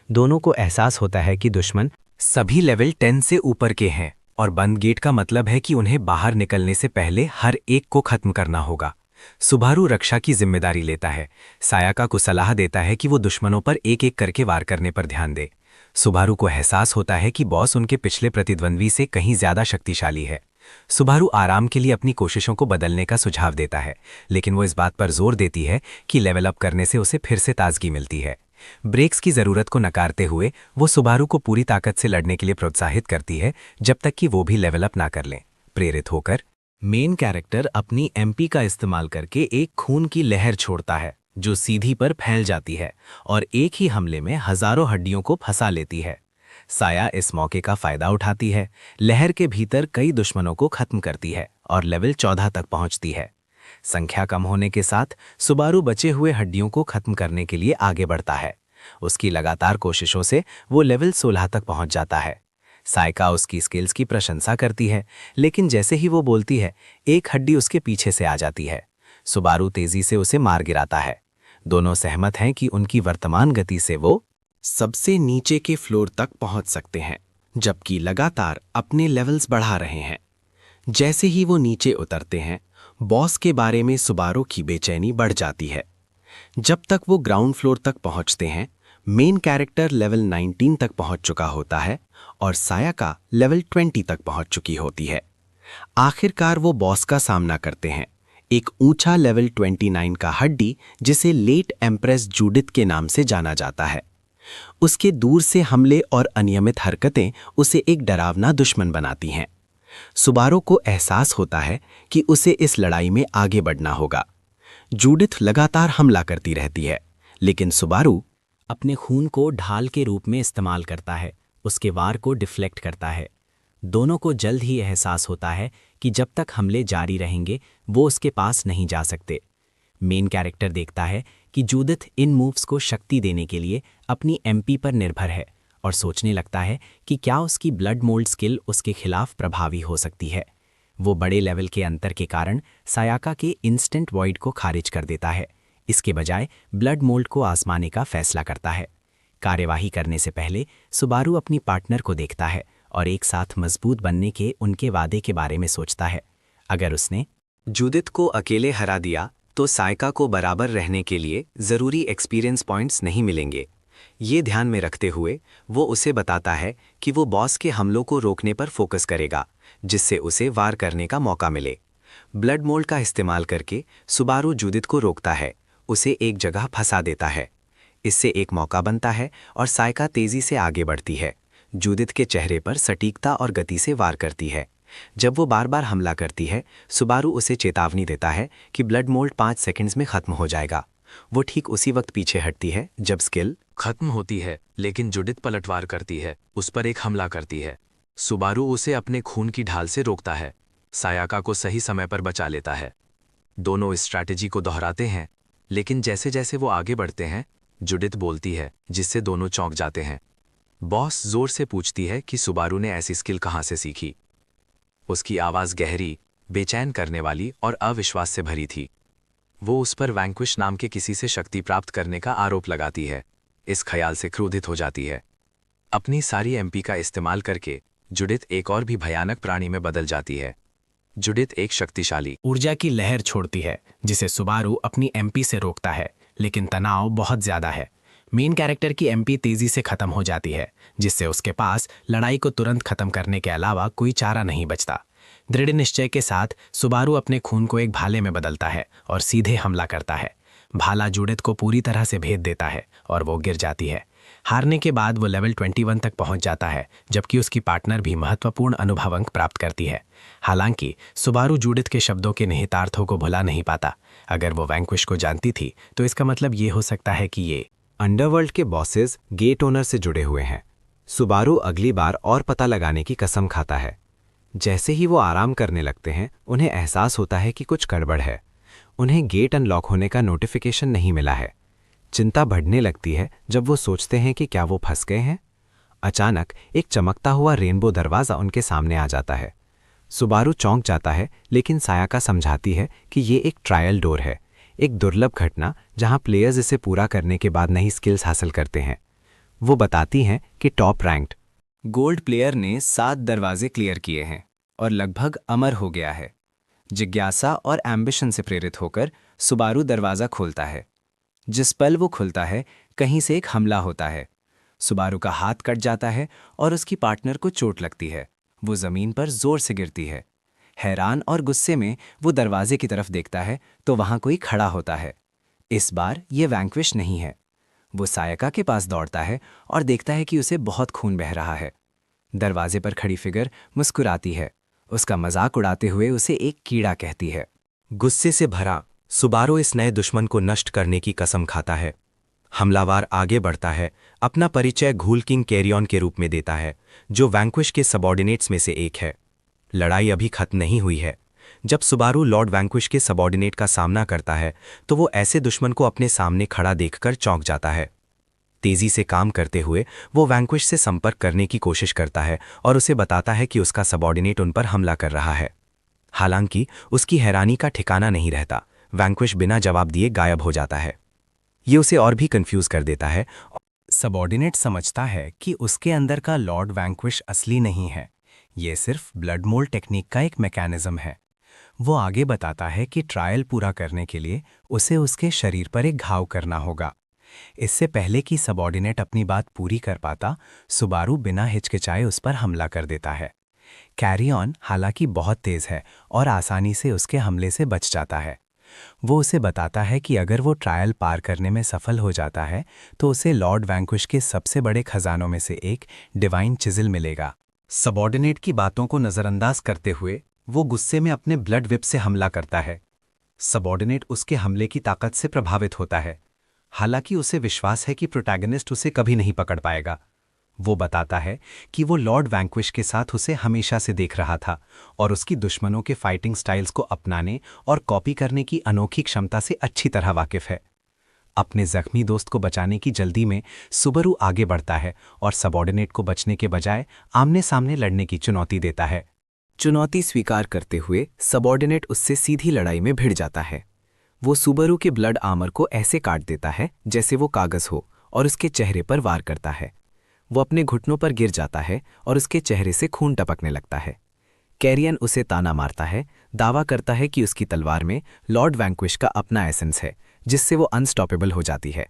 दोनों को एहसास होता है कि दुश्मन सभी लेवल 10 से ऊपर के हैं और बंद गेट का मतलब है कि उन्हें बाहर निकलने से पहले हर एक को खत्म करना होगा। सुबारू रक्षा की जिम्मेदारी लेता है, सायाका को सलाह देता है कि वो दुश्मनों पर एक एक करके वार करने पर ध्यान दे। सुबारू को एहसास होता है कि बॉस उनके पिछले प्रतिद्वंद्वी से कहीं ज्यादा शक्तिशाली है। सुबारू आराम के लिए अपनी कोशिशों को बदलने का सुझाव देता है, लेकिन वो इस बात पर जोर देती है कि लेवल अप करने से उसे फिर से ताजगी मिलती है। ब्रेक्स की जरूरत को नकारते हुए वो सुबारू को पूरी ताकत से लड़ने के लिए प्रोत्साहित करती है, जब तक कि वो भी लेवल अप ना कर लें। प्रेरित होकर मेन कैरेक्टर अपनी एमपी का इस्तेमाल करके एक खून की लहर छोड़ता है जो सीधी पर फैल जाती है और एक ही हमले में हजारों हड्डियों को फंसा लेती है। साया इस मौके का फायदा उठाती है, लहर के भीतर कई दुश्मनों को खत्म करती है और लेवल 14 तक पहुंचती है। संख्या कम होने के साथ सुबारू बचे हुए हड्डियों को खत्म करने के लिए आगे बढ़ता है। उसकी लगातार कोशिशों से वो लेवल 16 तक पहुंच जाता है। सायका उसकी स्किल्स की प्रशंसा करती है, लेकिन जैसे ही वो बोलती है, एक हड्डी उसके पीछे से आ जाती है। सुबारू तेजी से उसे मार गिराता है। दोनों सहमत हैं कि उनकी वर्तमान गति से वो सबसे नीचे के फ्लोर तक पहुंच सकते हैं, जबकि लगातार अपने लेवल्स बढ़ा रहे हैं। जैसे ही वो नीचे उतरते हैं, बॉस के बारे में सुबारू की बेचैनी बढ़ जाती है। जब तक वो ग्राउंड फ्लोर तक पहुंचते हैं, मेन कैरेक्टर लेवल 19 तक पहुंच चुका होता है और सायाका लेवल 20 तक पहुंच चुकी होती है। आखिरकार वो बॉस का सामना करते हैं, एक ऊंचा लेवल 29 का हड्डी जिसे लेट एम्प्रेस जूडिथ के नाम से जाना जाता है। उसके दूर से हमले और अनियमित हरकतें उसे एक डरावना दुश्मन बनाती हैं। सुबारू को एहसास होता है कि उसे इस लड़ाई में आगे बढ़ना होगा। जूडिथ लगातार हमला करती रहती है, लेकिन सुबारू अपने खून को ढाल के रूप में इस्तेमाल करता है, उसके वार को डिफ्लेक्ट करता है। दोनों को जल्द ही एहसास होता है कि जब तक हमले जारी रहेंगे वो उसके पास नहीं जा सकते। मेन कैरेक्टर देखता है कि जूडिथ इन मूव्स को शक्ति देने के लिए अपनी एमपी पर निर्भर है और सोचने लगता है कि क्या उसकी ब्लड मोल्ड स्किल उसके खिलाफ प्रभावी हो सकती है। वो बड़े लेवल के अंतर के कारण सायाका के इंस्टेंट वॉइड को खारिज कर देता है, इसके बजाय ब्लड मोल्ड को आजमाने का फैसला करता है। कार्यवाही करने से पहले सुबारू अपनी पार्टनर को देखता है और एक साथ मजबूत बनने के उनके वादे के बारे में सोचता है। अगर उसने जूडिथ को अकेले हरा दिया तो सायका को बराबर रहने के लिए ज़रूरी एक्सपीरियंस पॉइंट्स नहीं मिलेंगे। ये ध्यान में रखते हुए वो उसे बताता है कि वो बॉस के हमलों को रोकने पर फोकस करेगा, जिससे उसे वार करने का मौका मिले। ब्लड मोल्ड का इस्तेमाल करके सुबारू जूडिथ को रोकता है, उसे एक जगह फंसा देता है। इससे एक मौका बनता है और सायका तेजी से आगे बढ़ती है। जूडिथ के चेहरे पर सटीकता और गति से वार करती है। जब वो बार बार हमला करती है, सुबारू उसे चेतावनी देता है कि ब्लड मोल्ड 5 सेकंड्स में खत्म हो जाएगा। वो ठीक उसी वक्त पीछे हटती है जब स्किल खत्म होती है, लेकिन जूडिथ पलटवार करती है, उस पर एक हमला करती है। सुबारू उसे अपने खून की ढाल से रोकता है, सायाका को सही समय पर बचा लेता है। दोनों इस स्ट्रैटेजी को दोहराते हैं, लेकिन जैसे जैसे वो आगे बढ़ते हैं, जूडिथ बोलती है, जिससे दोनों चौंक जाते हैं। बॉस जोर से पूछती है कि सुबारू ने ऐसी स्किल कहाँ से सीखी। उसकी आवाज़ गहरी, बेचैन करने वाली और अविश्वास से भरी थी। वो उस पर वैंक्विश नाम के किसी से शक्ति प्राप्त करने का आरोप लगाती है। इस ख्याल से क्रोधित हो जाती है। अपनी सारी एमपी का इस्तेमाल करके जूडिथ एक और भी भयानक प्राणी में बदल जाती है। जूडिथ एक शक्तिशाली ऊर्जा की लहर छोड़ती है, जिसे सुबारू अपनी एमपी से रोकता है, लेकिन तनाव बहुत ज्यादा है। मेन कैरेक्टर की एमपी तेजी से खत्म हो जाती है, जिससे उसके पास लड़ाई को तुरंत खत्म करने के अलावा कोई चारा नहीं बचता। दृढ़ निश्चय के साथ सुबारू अपने खून को एक भाले में बदलता है और सीधे हमला करता है। भाला जूडिथ को पूरी तरह से भेद देता है और वो गिर जाती है। हारने के बाद वो लेवल 21 तक पहुंच जाता है, जबकि उसकी पार्टनर भी महत्वपूर्ण अनुभव अंक प्राप्त करती है। हालांकि सुबारू जूडिथ के शब्दों के निहितार्थों को भुला नहीं पाता। अगर वो वैंक्विश को जानती थी तो इसका मतलब ये हो सकता है कि ये अंडरवर्ल्ड के बॉसेस गेट ओनर से जुड़े हुए हैं। सुबारू अगली बार और पता लगाने की कसम खाता है। जैसे ही वो आराम करने लगते हैं, उन्हें एहसास होता है कि कुछ गड़बड़ है। उन्हें गेट अनलॉक होने का नोटिफिकेशन नहीं मिला है। चिंता बढ़ने लगती है जब वो सोचते हैं कि क्या वो फंस गए हैं। अचानक एक चमकता हुआ रेनबो दरवाज़ा उनके सामने आ जाता है। सुबारू चौंक जाता है, लेकिन सायाका समझाती है कि ये एक ट्रायल डोर है, एक दुर्लभ घटना जहां प्लेयर्स इसे पूरा करने के बाद नई स्किल्स हासिल करते हैं। वो बताती हैं कि टॉप रैंक्ड गोल्ड प्लेयर ने 7 दरवाजे क्लियर किए हैं और लगभग अमर हो गया है। जिज्ञासा और एम्बिशन से प्रेरित होकर सुबारू दरवाज़ा खोलता है। जिस पल वो खुलता है, कहीं से एक हमला होता है। सुबारू का हाथ कट जाता है और उसकी पार्टनर को चोट लगती है। वो ज़मीन पर जोर से गिरती है। हैरान और गुस्से में वो दरवाजे की तरफ देखता है तो वहाँ कोई खड़ा होता है। इस बार ये वैंक्विश नहीं है। वो सायका के पास दौड़ता है और देखता है कि उसे बहुत खून बह रहा है। दरवाजे पर खड़ी फिगर मुस्कुराती है। उसका मजाक उड़ाते हुए उसे एक कीड़ा कहती है। गुस्से से भरा सुबारू इस नए दुश्मन को नष्ट करने की कसम खाता है। हमलावर आगे बढ़ता है, अपना परिचय घूल किंग कैरियन के रूप में देता है, जो वैंक्विश के सबऑर्डिनेट्स में से एक है। लड़ाई अभी खत्म नहीं हुई है। जब सुबारू लॉर्ड वैंक्विश के सबऑर्डिनेट का सामना करता है तो वो ऐसे दुश्मन को अपने सामने खड़ा देखकर चौंक जाता है। तेजी से काम करते हुए वो वैंक्विश से संपर्क करने की कोशिश करता है और उसे बताता है कि उसका सबऑर्डिनेट उन पर हमला कर रहा है। हालांकि उसकी हैरानी का ठिकाना नहीं रहता। वैंक्विश बिना जवाब दिए गायब हो जाता है। ये उसे और भी कंफ्यूज कर देता है। सबऑर्डिनेट समझता है कि उसके अंदर का लॉर्ड वैंक्विश असली नहीं है, ये सिर्फ ब्लड मोल्ड टेक्निक का एक मैकेनिज्म है। वो आगे बताता है कि ट्रायल पूरा करने के लिए उसे उसके शरीर पर एक घाव करना होगा। इससे पहले कि सबऑर्डिनेट अपनी बात पूरी कर पाता, सुबारू बिना हिचकिचाए उस पर हमला कर देता है। कैरियन हालांकि बहुत तेज है और आसानी से उसके हमले से बच जाता है। वो उसे बताता है कि अगर वो ट्रायल पार करने में सफल हो जाता है तो उसे लॉर्ड वैंक्विश के सबसे बड़े खजानों में से एक डिवाइन चिजिल मिलेगा। सबऑर्डिनेट की बातों को नज़रअंदाज करते हुए वो गुस्से में अपने ब्लड विप से हमला करता है। सबऑर्डिनेट उसके हमले की ताकत से प्रभावित होता है। हालांकि उसे विश्वास है कि प्रोटैगनिस्ट उसे कभी नहीं पकड़ पाएगा। वो बताता है कि वो लॉर्ड वैंक्विश के साथ उसे हमेशा से देख रहा था और उसकी दुश्मनों के फाइटिंग स्टाइल्स को अपनाने और कॉपी करने की अनोखी क्षमता से अच्छी तरह वाकिफ है। अपने जख्मी दोस्त को बचाने की जल्दी में सुबारू आगे बढ़ता है और सबऑर्डिनेट को बचने के बजाय आमने सामने लड़ने की चुनौती देता है। चुनौती स्वीकार करते हुए सबऑर्डिनेट उससे सीधी लड़ाई में भिड़ जाता है। वो सुबारू के ब्लड आर्मर को ऐसे काट देता है जैसे वो कागज हो और उसके चेहरे पर वार करता है। वो अपने घुटनों पर गिर जाता है और उसके चेहरे से खून टपकने लगता है। कैरियन उसे ताना मारता है, दावा करता है कि उसकी तलवार में लॉर्ड वैंक्विश का अपना एसेंस है जिससे वो अनस्टॉपेबल हो जाती है।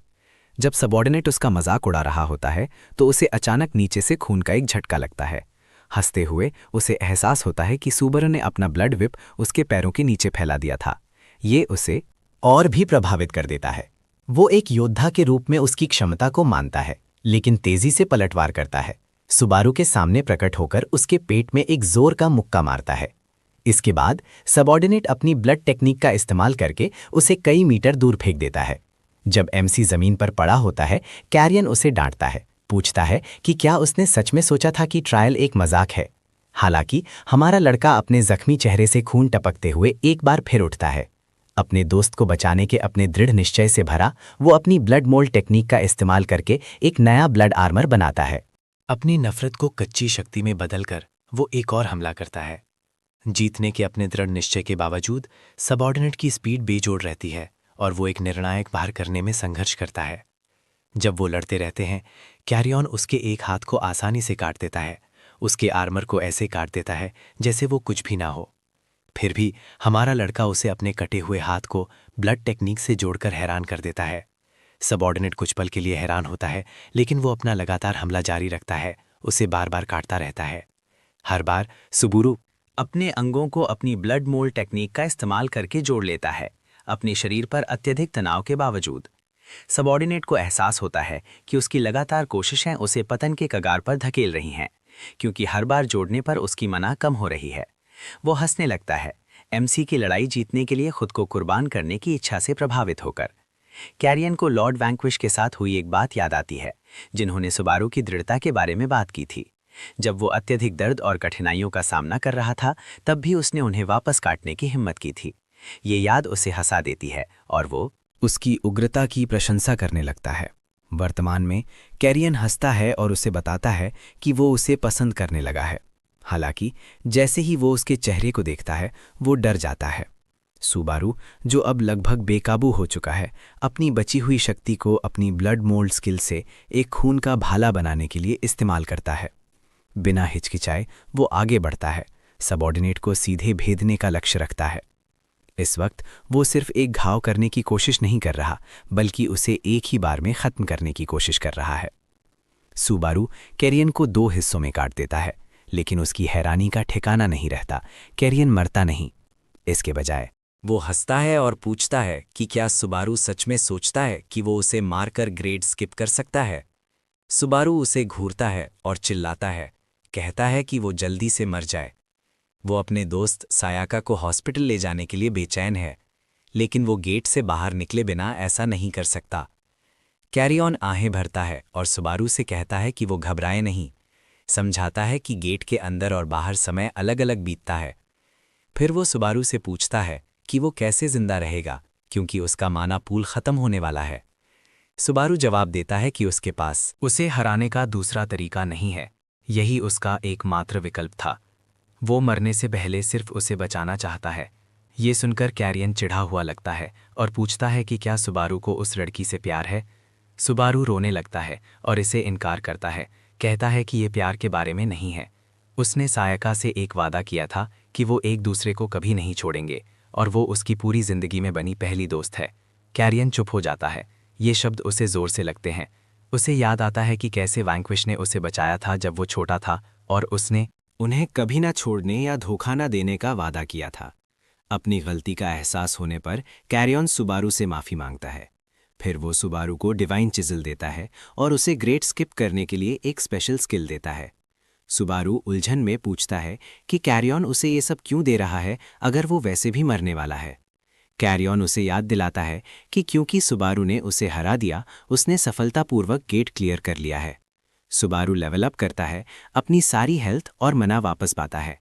जब सबऑर्डिनेट उसका मजाक उड़ा रहा होता है तो उसे अचानक नीचे से खून का एक झटका लगता है। हंसते हुए उसे एहसास होता है कि सुबारू ने अपना ब्लड विप उसके पैरों के नीचे फैला दिया था। ये उसे और भी प्रभावित कर देता है। वो एक योद्धा के रूप में उसकी क्षमता को मानता है, लेकिन तेजी से पलटवार करता है। सुबारू के सामने प्रकट होकर उसके पेट में एक जोर का मुक्का मारता है। इसके बाद सबऑर्डिनेट अपनी ब्लड टेक्निक का इस्तेमाल करके उसे कई मीटर दूर फेंक देता है। जब एमसी जमीन पर पड़ा होता है, कैरियन उसे डांटता है, पूछता है कि क्या उसने सच में सोचा था कि ट्रायल एक मजाक है। हालांकि हमारा लड़का अपने जख्मी चेहरे से खून टपकते हुए एक बार फिर उठता है। अपने दोस्त को बचाने के अपने दृढ़ निश्चय से भरा, वो अपनी ब्लड मोल्ड टेक्निक का इस्तेमाल करके एक नया ब्लड आर्मर बनाता है। अपनी नफरत को कच्ची शक्ति में बदलकर वो एक और हमला करता है। जीतने के अपने दृढ़ निश्चय के बावजूद सबऑर्डिनेट की स्पीड बेजोड़ रहती है और वो एक निर्णायक वार करने में संघर्ष करता है। जब वो लड़ते रहते हैं, कैरियन उसके एक हाथ को आसानी से काट देता है, उसके आर्मर को ऐसे काट देता है जैसे वो कुछ भी ना हो। फिर भी हमारा लड़का उसे अपने कटे हुए हाथ को ब्लड टेक्निक से जोड़कर हैरान कर देता है। सबऑर्डिनेट कुछ पल के लिए हैरान होता है, लेकिन वो अपना लगातार हमला जारी रखता है, उसे बार बार काटता रहता है। हर बार सुबारू अपने अंगों को अपनी ब्लड मोल्ड टेक्निक का इस्तेमाल करके जोड़ लेता है, अपने शरीर पर अत्यधिक तनाव के बावजूद। सबऑर्डिनेट को एहसास होता है कि उसकी लगातार कोशिशें उसे पतन के कगार पर धकेल रही हैं, क्योंकि हर बार जोड़ने पर उसकी मना कम हो रही है। वो हंसने लगता है, एमसी की लड़ाई जीतने के लिए खुद को कुर्बान करने की इच्छा से प्रभावित होकर। कैरियन को लॉर्ड वैंक्विश के साथ हुई एक बात याद आती है, जिन्होंने सुबारू की दृढ़ता के बारे में बात की थी। जब वो अत्यधिक दर्द और कठिनाइयों का सामना कर रहा था, तब भी उसने उन्हें वापस काटने की हिम्मत की थी। ये याद उसे हंसा देती है और वो उसकी उग्रता की प्रशंसा करने लगता है। वर्तमान में कैरियन हंसता है और उसे बताता है कि वो उसे पसंद करने लगा है। हालांकि जैसे ही वो उसके चेहरे को देखता है वो डर जाता है। सुबारू, जो अब लगभग बेकाबू हो चुका है, अपनी बची हुई शक्ति को अपनी ब्लड मोल्ड स्किल से एक खून का भाला बनाने के लिए इस्तेमाल करता है। बिना हिचकिचाए वो आगे बढ़ता है, सबऑर्डिनेट को सीधे भेदने का लक्ष्य रखता है। इस वक्त वो सिर्फ एक घाव करने की कोशिश नहीं कर रहा, बल्कि उसे एक ही बार में खत्म करने की कोशिश कर रहा है। सुबारू कैरियन को 2 हिस्सों में काट देता है, लेकिन उसकी हैरानी का ठिकाना नहीं रहता। कैरियन मरता नहीं, इसके बजाय वो हंसता है और पूछता है कि क्या सुबारू सच में सोचता है कि वो उसे मारकर ग्रेड स्किप कर सकता है। सुबारू उसे घूरता है और चिल्लाता है, कहता है कि वो जल्दी से मर जाए। वो अपने दोस्त सायाका को हॉस्पिटल ले जाने के लिए बेचैन है, लेकिन वो गेट से बाहर निकले बिना ऐसा नहीं कर सकता। कैरियन आहें भरता है और सुबारू से कहता है कि वो घबराए नहीं, समझाता है कि गेट के अंदर और बाहर समय अलग अलग बीतता है। फिर वो सुबारू से पूछता है कि वो कैसे जिंदा रहेगा, क्योंकि उसका माना पूल खत्म होने वाला है। सुबारू जवाब देता है कि उसके पास उसे हराने का दूसरा तरीका नहीं है, यही उसका एकमात्र विकल्प था। वो मरने से पहले सिर्फ उसे बचाना चाहता है। ये सुनकर कैरियन चिढ़ा हुआ लगता है और पूछता है कि क्या सुबारू को उस लड़की से प्यार है। सुबारू रोने लगता है और इसे इनकार करता है, कहता है कि ये प्यार के बारे में नहीं है। उसने सायका से एक वादा किया था कि वो एक दूसरे को कभी नहीं छोड़ेंगे और वो उसकी पूरी जिंदगी में बनी पहली दोस्त है। कैरियन चुप हो जाता है। ये शब्द उसे जोर से लगते हैं। उसे याद आता है कि कैसे वैंक्विश ने उसे बचाया था जब वो छोटा था और उसने उन्हें कभी ना छोड़ने या धोखा ना देने का वादा किया था। अपनी गलती का एहसास होने पर कैरियन सुबारू से माफ़ी मांगता है। फिर वो सुबारू को डिवाइन चिजल देता है और उसे ग्रेट स्किप करने के लिए एक स्पेशल स्किल देता है। सुबारू उलझन में पूछता है कि कैरियन उसे ये सब क्यों दे रहा है अगर वो वैसे भी मरने वाला है। कैरियन उसे याद दिलाता है कि क्योंकि सुबारू ने उसे हरा दिया, उसने सफलतापूर्वक गेट क्लियर कर लिया है। सुबारू लेवल अप करता है, अपनी सारी हेल्थ और मना वापस पाता है।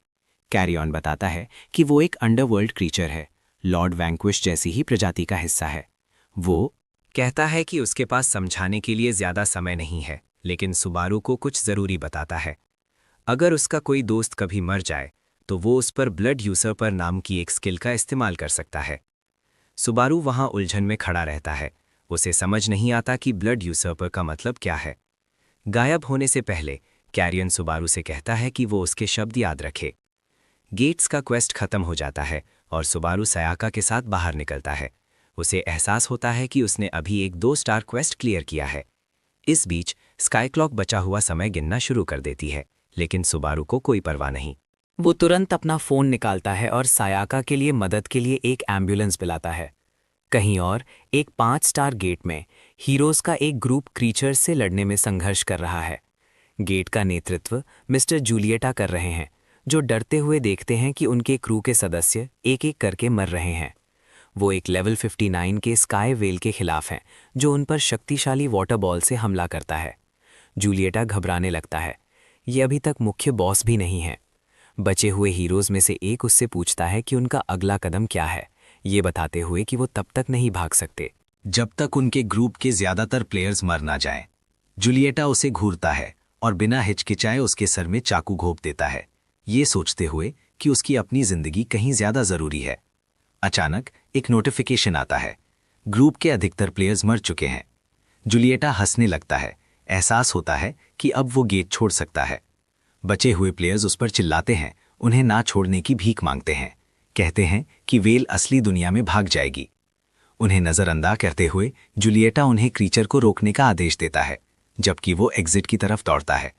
कैरियन बताता है कि वो एक अंडरवर्ल्ड क्रीचर है, लॉर्ड वैंक्विश जैसी ही प्रजाति का हिस्सा है। वो कहता है कि उसके पास समझाने के लिए ज्यादा समय नहीं है, लेकिन सुबारू को कुछ जरूरी बताता है। अगर उसका कोई दोस्त कभी मर जाए तो वो उस पर ब्लड यूसर्पर नाम की एक स्किल का इस्तेमाल कर सकता है। सुबारू वहां उलझन में खड़ा रहता है। उसे समझ नहीं आता कि ब्लड यूसर्पर का मतलब क्या है। गायब होने से पहले कैरियन सुबारू से कहता है कि वो उसके शब्द याद रखे। गेट्स का क्वेस्ट खत्म हो जाता है और सुबारू सायाका के साथ बाहर निकलता है। उसे एहसास होता है कि उसने अभी एक 2 स्टार क्वेस्ट क्लियर किया है। इस बीच स्काई क्लॉक बचा हुआ समय गिनना शुरू कर देती है, लेकिन सुबारू को कोई परवाह नहीं। वो तुरंत अपना फ़ोन निकालता है और सायाका के लिए मदद के लिए एक एम्बुलेंस बुलाता है। कहीं और एक 5 स्टार गेट में हीरोज़ का एक ग्रुप क्रीचर्स से लड़ने में संघर्ष कर रहा है। गेट का नेतृत्व मिस्टर जूलिएटा कर रहे हैं, जो डरते हुए देखते हैं कि उनके क्रू के सदस्य एक एक करके मर रहे हैं। वो एक लेवल 59 के स्काई वेल के खिलाफ हैं, जो उन पर शक्तिशाली वाटर बॉल से हमला करता है। जूलिएटा घबराने लगता है। ये अभी तक मुख्य बॉस भी नहीं है। बचे हुए हीरोज़ में से एक उससे पूछता है कि उनका अगला कदम क्या है, ये बताते हुए कि वो तब तक नहीं भाग सकते जब तक उनके ग्रुप के ज्यादातर प्लेयर्स मर ना जाएं। जूलिएटा उसे घूरता है और बिना हिचकिचाए उसके सर में चाकू घोंप देता है, ये सोचते हुए कि उसकी अपनी जिंदगी कहीं ज्यादा जरूरी है। अचानक एक नोटिफिकेशन आता है, ग्रुप के अधिकतर प्लेयर्स मर चुके हैं। जूलिएटा हंसने लगता है। एहसास होता है कि अब वो गेट छोड़ सकता है। बचे हुए प्लेयर्स उस पर चिल्लाते हैं, उन्हें ना छोड़ने की भीख मांगते हैं, कहते हैं कि वेल असली दुनिया में भाग जाएगी। उन्हें नजरअंदाज करते हुए जूलिएटा उन्हें क्रीचर को रोकने का आदेश देता है, जबकि वो एग्जिट की तरफ दौड़ता है।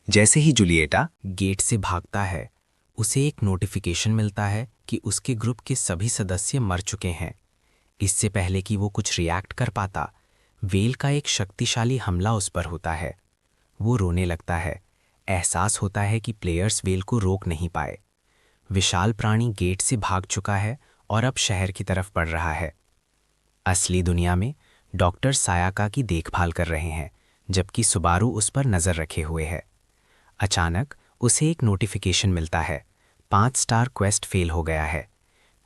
जैसे ही जूलिएटा गेट से भागता है, उसे एक नोटिफिकेशन मिलता है कि उसके ग्रुप के सभी सदस्य मर चुके हैं। इससे पहले कि वो कुछ रिएक्ट कर पाता, वेल का एक शक्तिशाली हमला उस पर होता है। वो रोने लगता है। एहसास होता है कि प्लेयर्स वेल को रोक नहीं पाए। विशाल प्राणी गेट से भाग चुका है और अब शहर की तरफ बढ़ रहा है। असली दुनिया में डॉक्टर सायाका की देखभाल कर रहे हैं, जबकि सुबारू उस पर नज़र रखे हुए है। अचानक उसे एक नोटिफिकेशन मिलता है, 5 स्टार क्वेस्ट फेल हो गया है।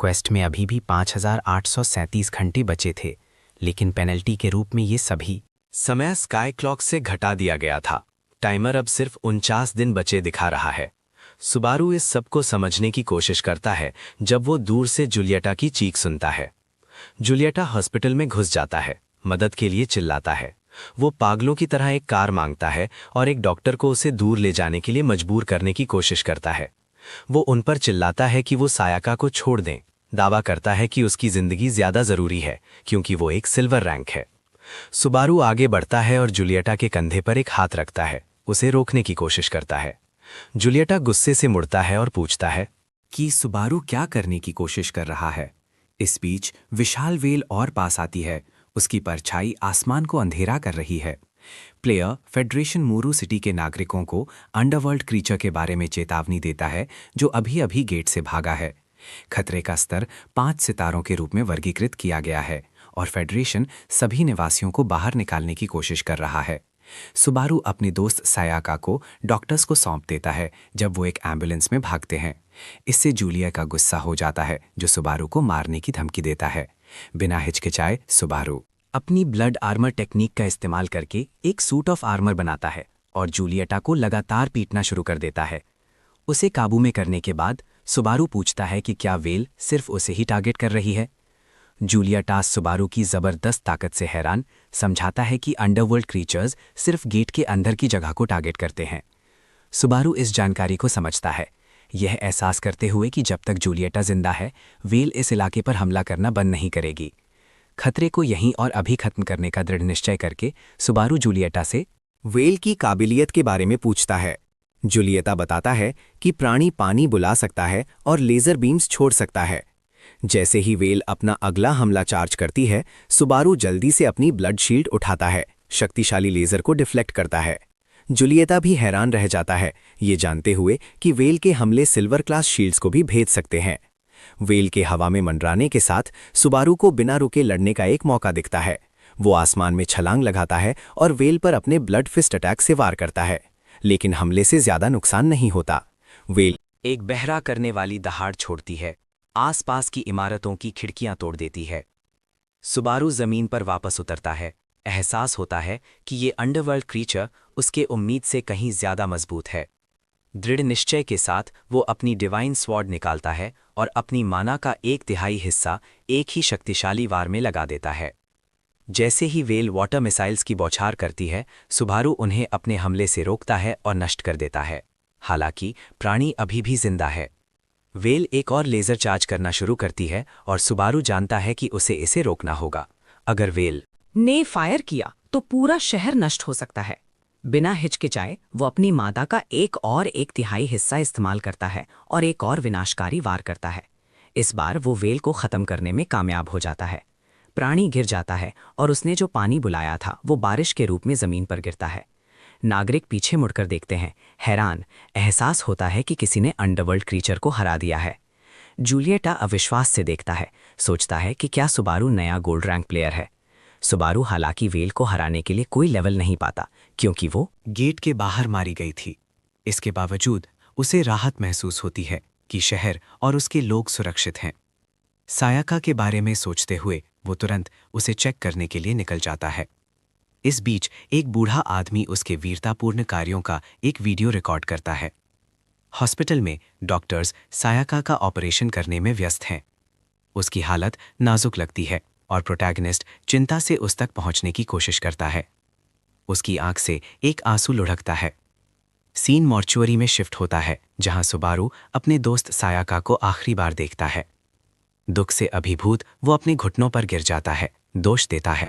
क्वेस्ट में अभी भी 5837 घंटे बचे थे, लेकिन पेनल्टी के रूप में ये सभी समय स्काई क्लॉक से घटा दिया गया था। टाइमर अब सिर्फ 49 दिन बचे दिखा रहा है। सुबारू इस सब को समझने की कोशिश करता है जब वो दूर से जूलियटा की चीख सुनता है। जूलियटा हॉस्पिटल में घुस जाता है, मदद के लिए चिल्लाता है। वो पागलों की तरह एक कार मांगता है और एक डॉक्टर को उसे दूर ले जाने के लिए मजबूर करने की कोशिश करता है। वो उन पर चिल्लाता है कि वो सायाका को छोड़ दें, दावा करता है कि उसकी जिंदगी ज्यादा जरूरी है क्योंकि वो एक सिल्वर रैंक है। सुबारू आगे बढ़ता है और जूलियटा के कंधे पर एक हाथ रखता है, उसे रोकने की कोशिश करता है। जूलियटा गुस्से से मुड़ता है और पूछता है कि सुबारू क्या करने की कोशिश कर रहा है। इस बीच विशाल वेल और पास आती है, उसकी परछाई आसमान को अंधेरा कर रही है। प्लेयर फेडरेशन मूरू सिटी के नागरिकों को अंडरवर्ल्ड क्रीचर के बारे में चेतावनी देता है जो अभी अभी गेट से भागा है। खतरे का स्तर 5 सितारों के रूप में वर्गीकृत किया गया है और फेडरेशन सभी निवासियों को बाहर निकालने की कोशिश कर रहा है। सुबारू अपने दोस्त सायाका को डॉक्टर्स को सौंप देता है जब वो एक एम्बुलेंस में भागते हैं। इससे जूलिया का गुस्सा हो जाता है जो सुबारू को मारने की धमकी देता है। बिना हिचकिचाए सुबारू अपनी ब्लड आर्मर टेक्निक का इस्तेमाल करके एक सूट ऑफ आर्मर बनाता है और जूलियटा को लगातार पीटना शुरू कर देता है। उसे काबू में करने के बाद सुबारू पूछता है कि क्या वेल सिर्फ उसे ही टारगेट कर रही है। जूलियटा सुबारू की जबरदस्त ताकत से हैरान, समझाता है कि अंडरवर्ल्ड क्रीचर्स सिर्फ गेट के अंदर की जगह को टारगेट करते हैं। सुबारू इस जानकारी को समझता है, यह एहसास करते हुए कि जब तक जूलियटा जिंदा है, वेल इस इलाके पर हमला करना बंद नहीं करेगी। खतरे को यहीं और अभी खत्म करने का दृढ़ निश्चय करके सुबारू जूलियटा से वेल की काबिलियत के बारे में पूछता है। जूलियटा बताता है कि प्राणी पानी बुला सकता है और लेजर बीम्स छोड़ सकता है। जैसे ही वेल अपना अगला हमला चार्ज करती है, सुबारू जल्दी से अपनी ब्लड शील्ड उठाता है, शक्तिशाली लेजर को डिफ्लेक्ट करता है। जूलियटा भी हैरान रह जाता है, ये जानते हुए कि वेल के हमले सिल्वर क्लास शील्ड्स को भी भेद सकते हैं। वेल के हवा में मंडराने के साथ सुबारू को बिना रुके लड़ने का एक मौका दिखता है। वो आसमान में छलांग लगाता है और वेल पर अपने ब्लड फिस्ट अटैक से वार करता है, लेकिन हमले से ज्यादा नुकसान नहीं होता। वेल एक बहरा करने वाली दहाड़ छोड़ती है, आसपास की इमारतों की खिड़कियां तोड़ देती है। सुबारू जमीन पर वापस उतरता है। एहसास होता है कि ये अंडरवर्ल्ड क्रीचर उसके उम्मीद से कहीं ज्यादा मजबूत है। दृढ़ निश्चय के साथ वो अपनी डिवाइन स्वॉर्ड निकालता है और अपनी माना का 1/3 हिस्सा एक ही शक्तिशाली वार में लगा देता है। जैसे ही वेल वाटर मिसाइल्स की बौछार करती है, सुबारू उन्हें अपने हमले से रोकता है और नष्ट कर देता है। हालांकि प्राणी अभी भी जिंदा है। वेल एक और लेजर चार्ज करना शुरू करती है और सुबारू जानता है कि उसे इसे रोकना होगा। अगर वेल ने फायर किया तो पूरा शहर नष्ट हो सकता है। बिना हिचकिचाए वो अपनी मादा का 1/3 हिस्सा इस्तेमाल करता है और एक और विनाशकारी वार करता है। इस बार वो वेल को खत्म करने में कामयाब हो जाता है। प्राणी गिर जाता है और उसने जो पानी बुलाया था वो बारिश के रूप में जमीन पर गिरता है। नागरिक पीछे मुड़कर देखते हैं, हैरान। एहसास होता है कि किसी ने अंडरवर्ल्ड क्रीचर को हरा दिया है। जूलियटा अविश्वास से देखता है, सोचता है कि क्या सुबारू नया गोल्ड रैंक प्लेयर है। सुबारू हालांकि वेल को हराने के लिए कोई लेवल नहीं पाता क्योंकि वो गेट के बाहर मारी गई थी। इसके बावजूद उसे राहत महसूस होती है कि शहर और उसके लोग सुरक्षित हैं। सायाका के बारे में सोचते हुए वो तुरंत उसे चेक करने के लिए निकल जाता है। इस बीच एक बूढ़ा आदमी उसके वीरतापूर्ण कार्यों का एक वीडियो रिकॉर्ड करता है। हॉस्पिटल में डॉक्टर्स सायाका का ऑपरेशन करने में व्यस्त हैं। उसकी हालत नाजुक लगती है और प्रोटैगनिस्ट चिंता से उस तक पहुंचने की कोशिश करता है। उसकी आंख से एक आंसू लुढ़कता है। सीन मॉर्चुअरी में शिफ्ट होता है जहां सुबारू अपने दोस्त सायाका को आखिरी बार देखता है। दुख से अभिभूत वो अपने घुटनों पर गिर जाता है, दोष देता है।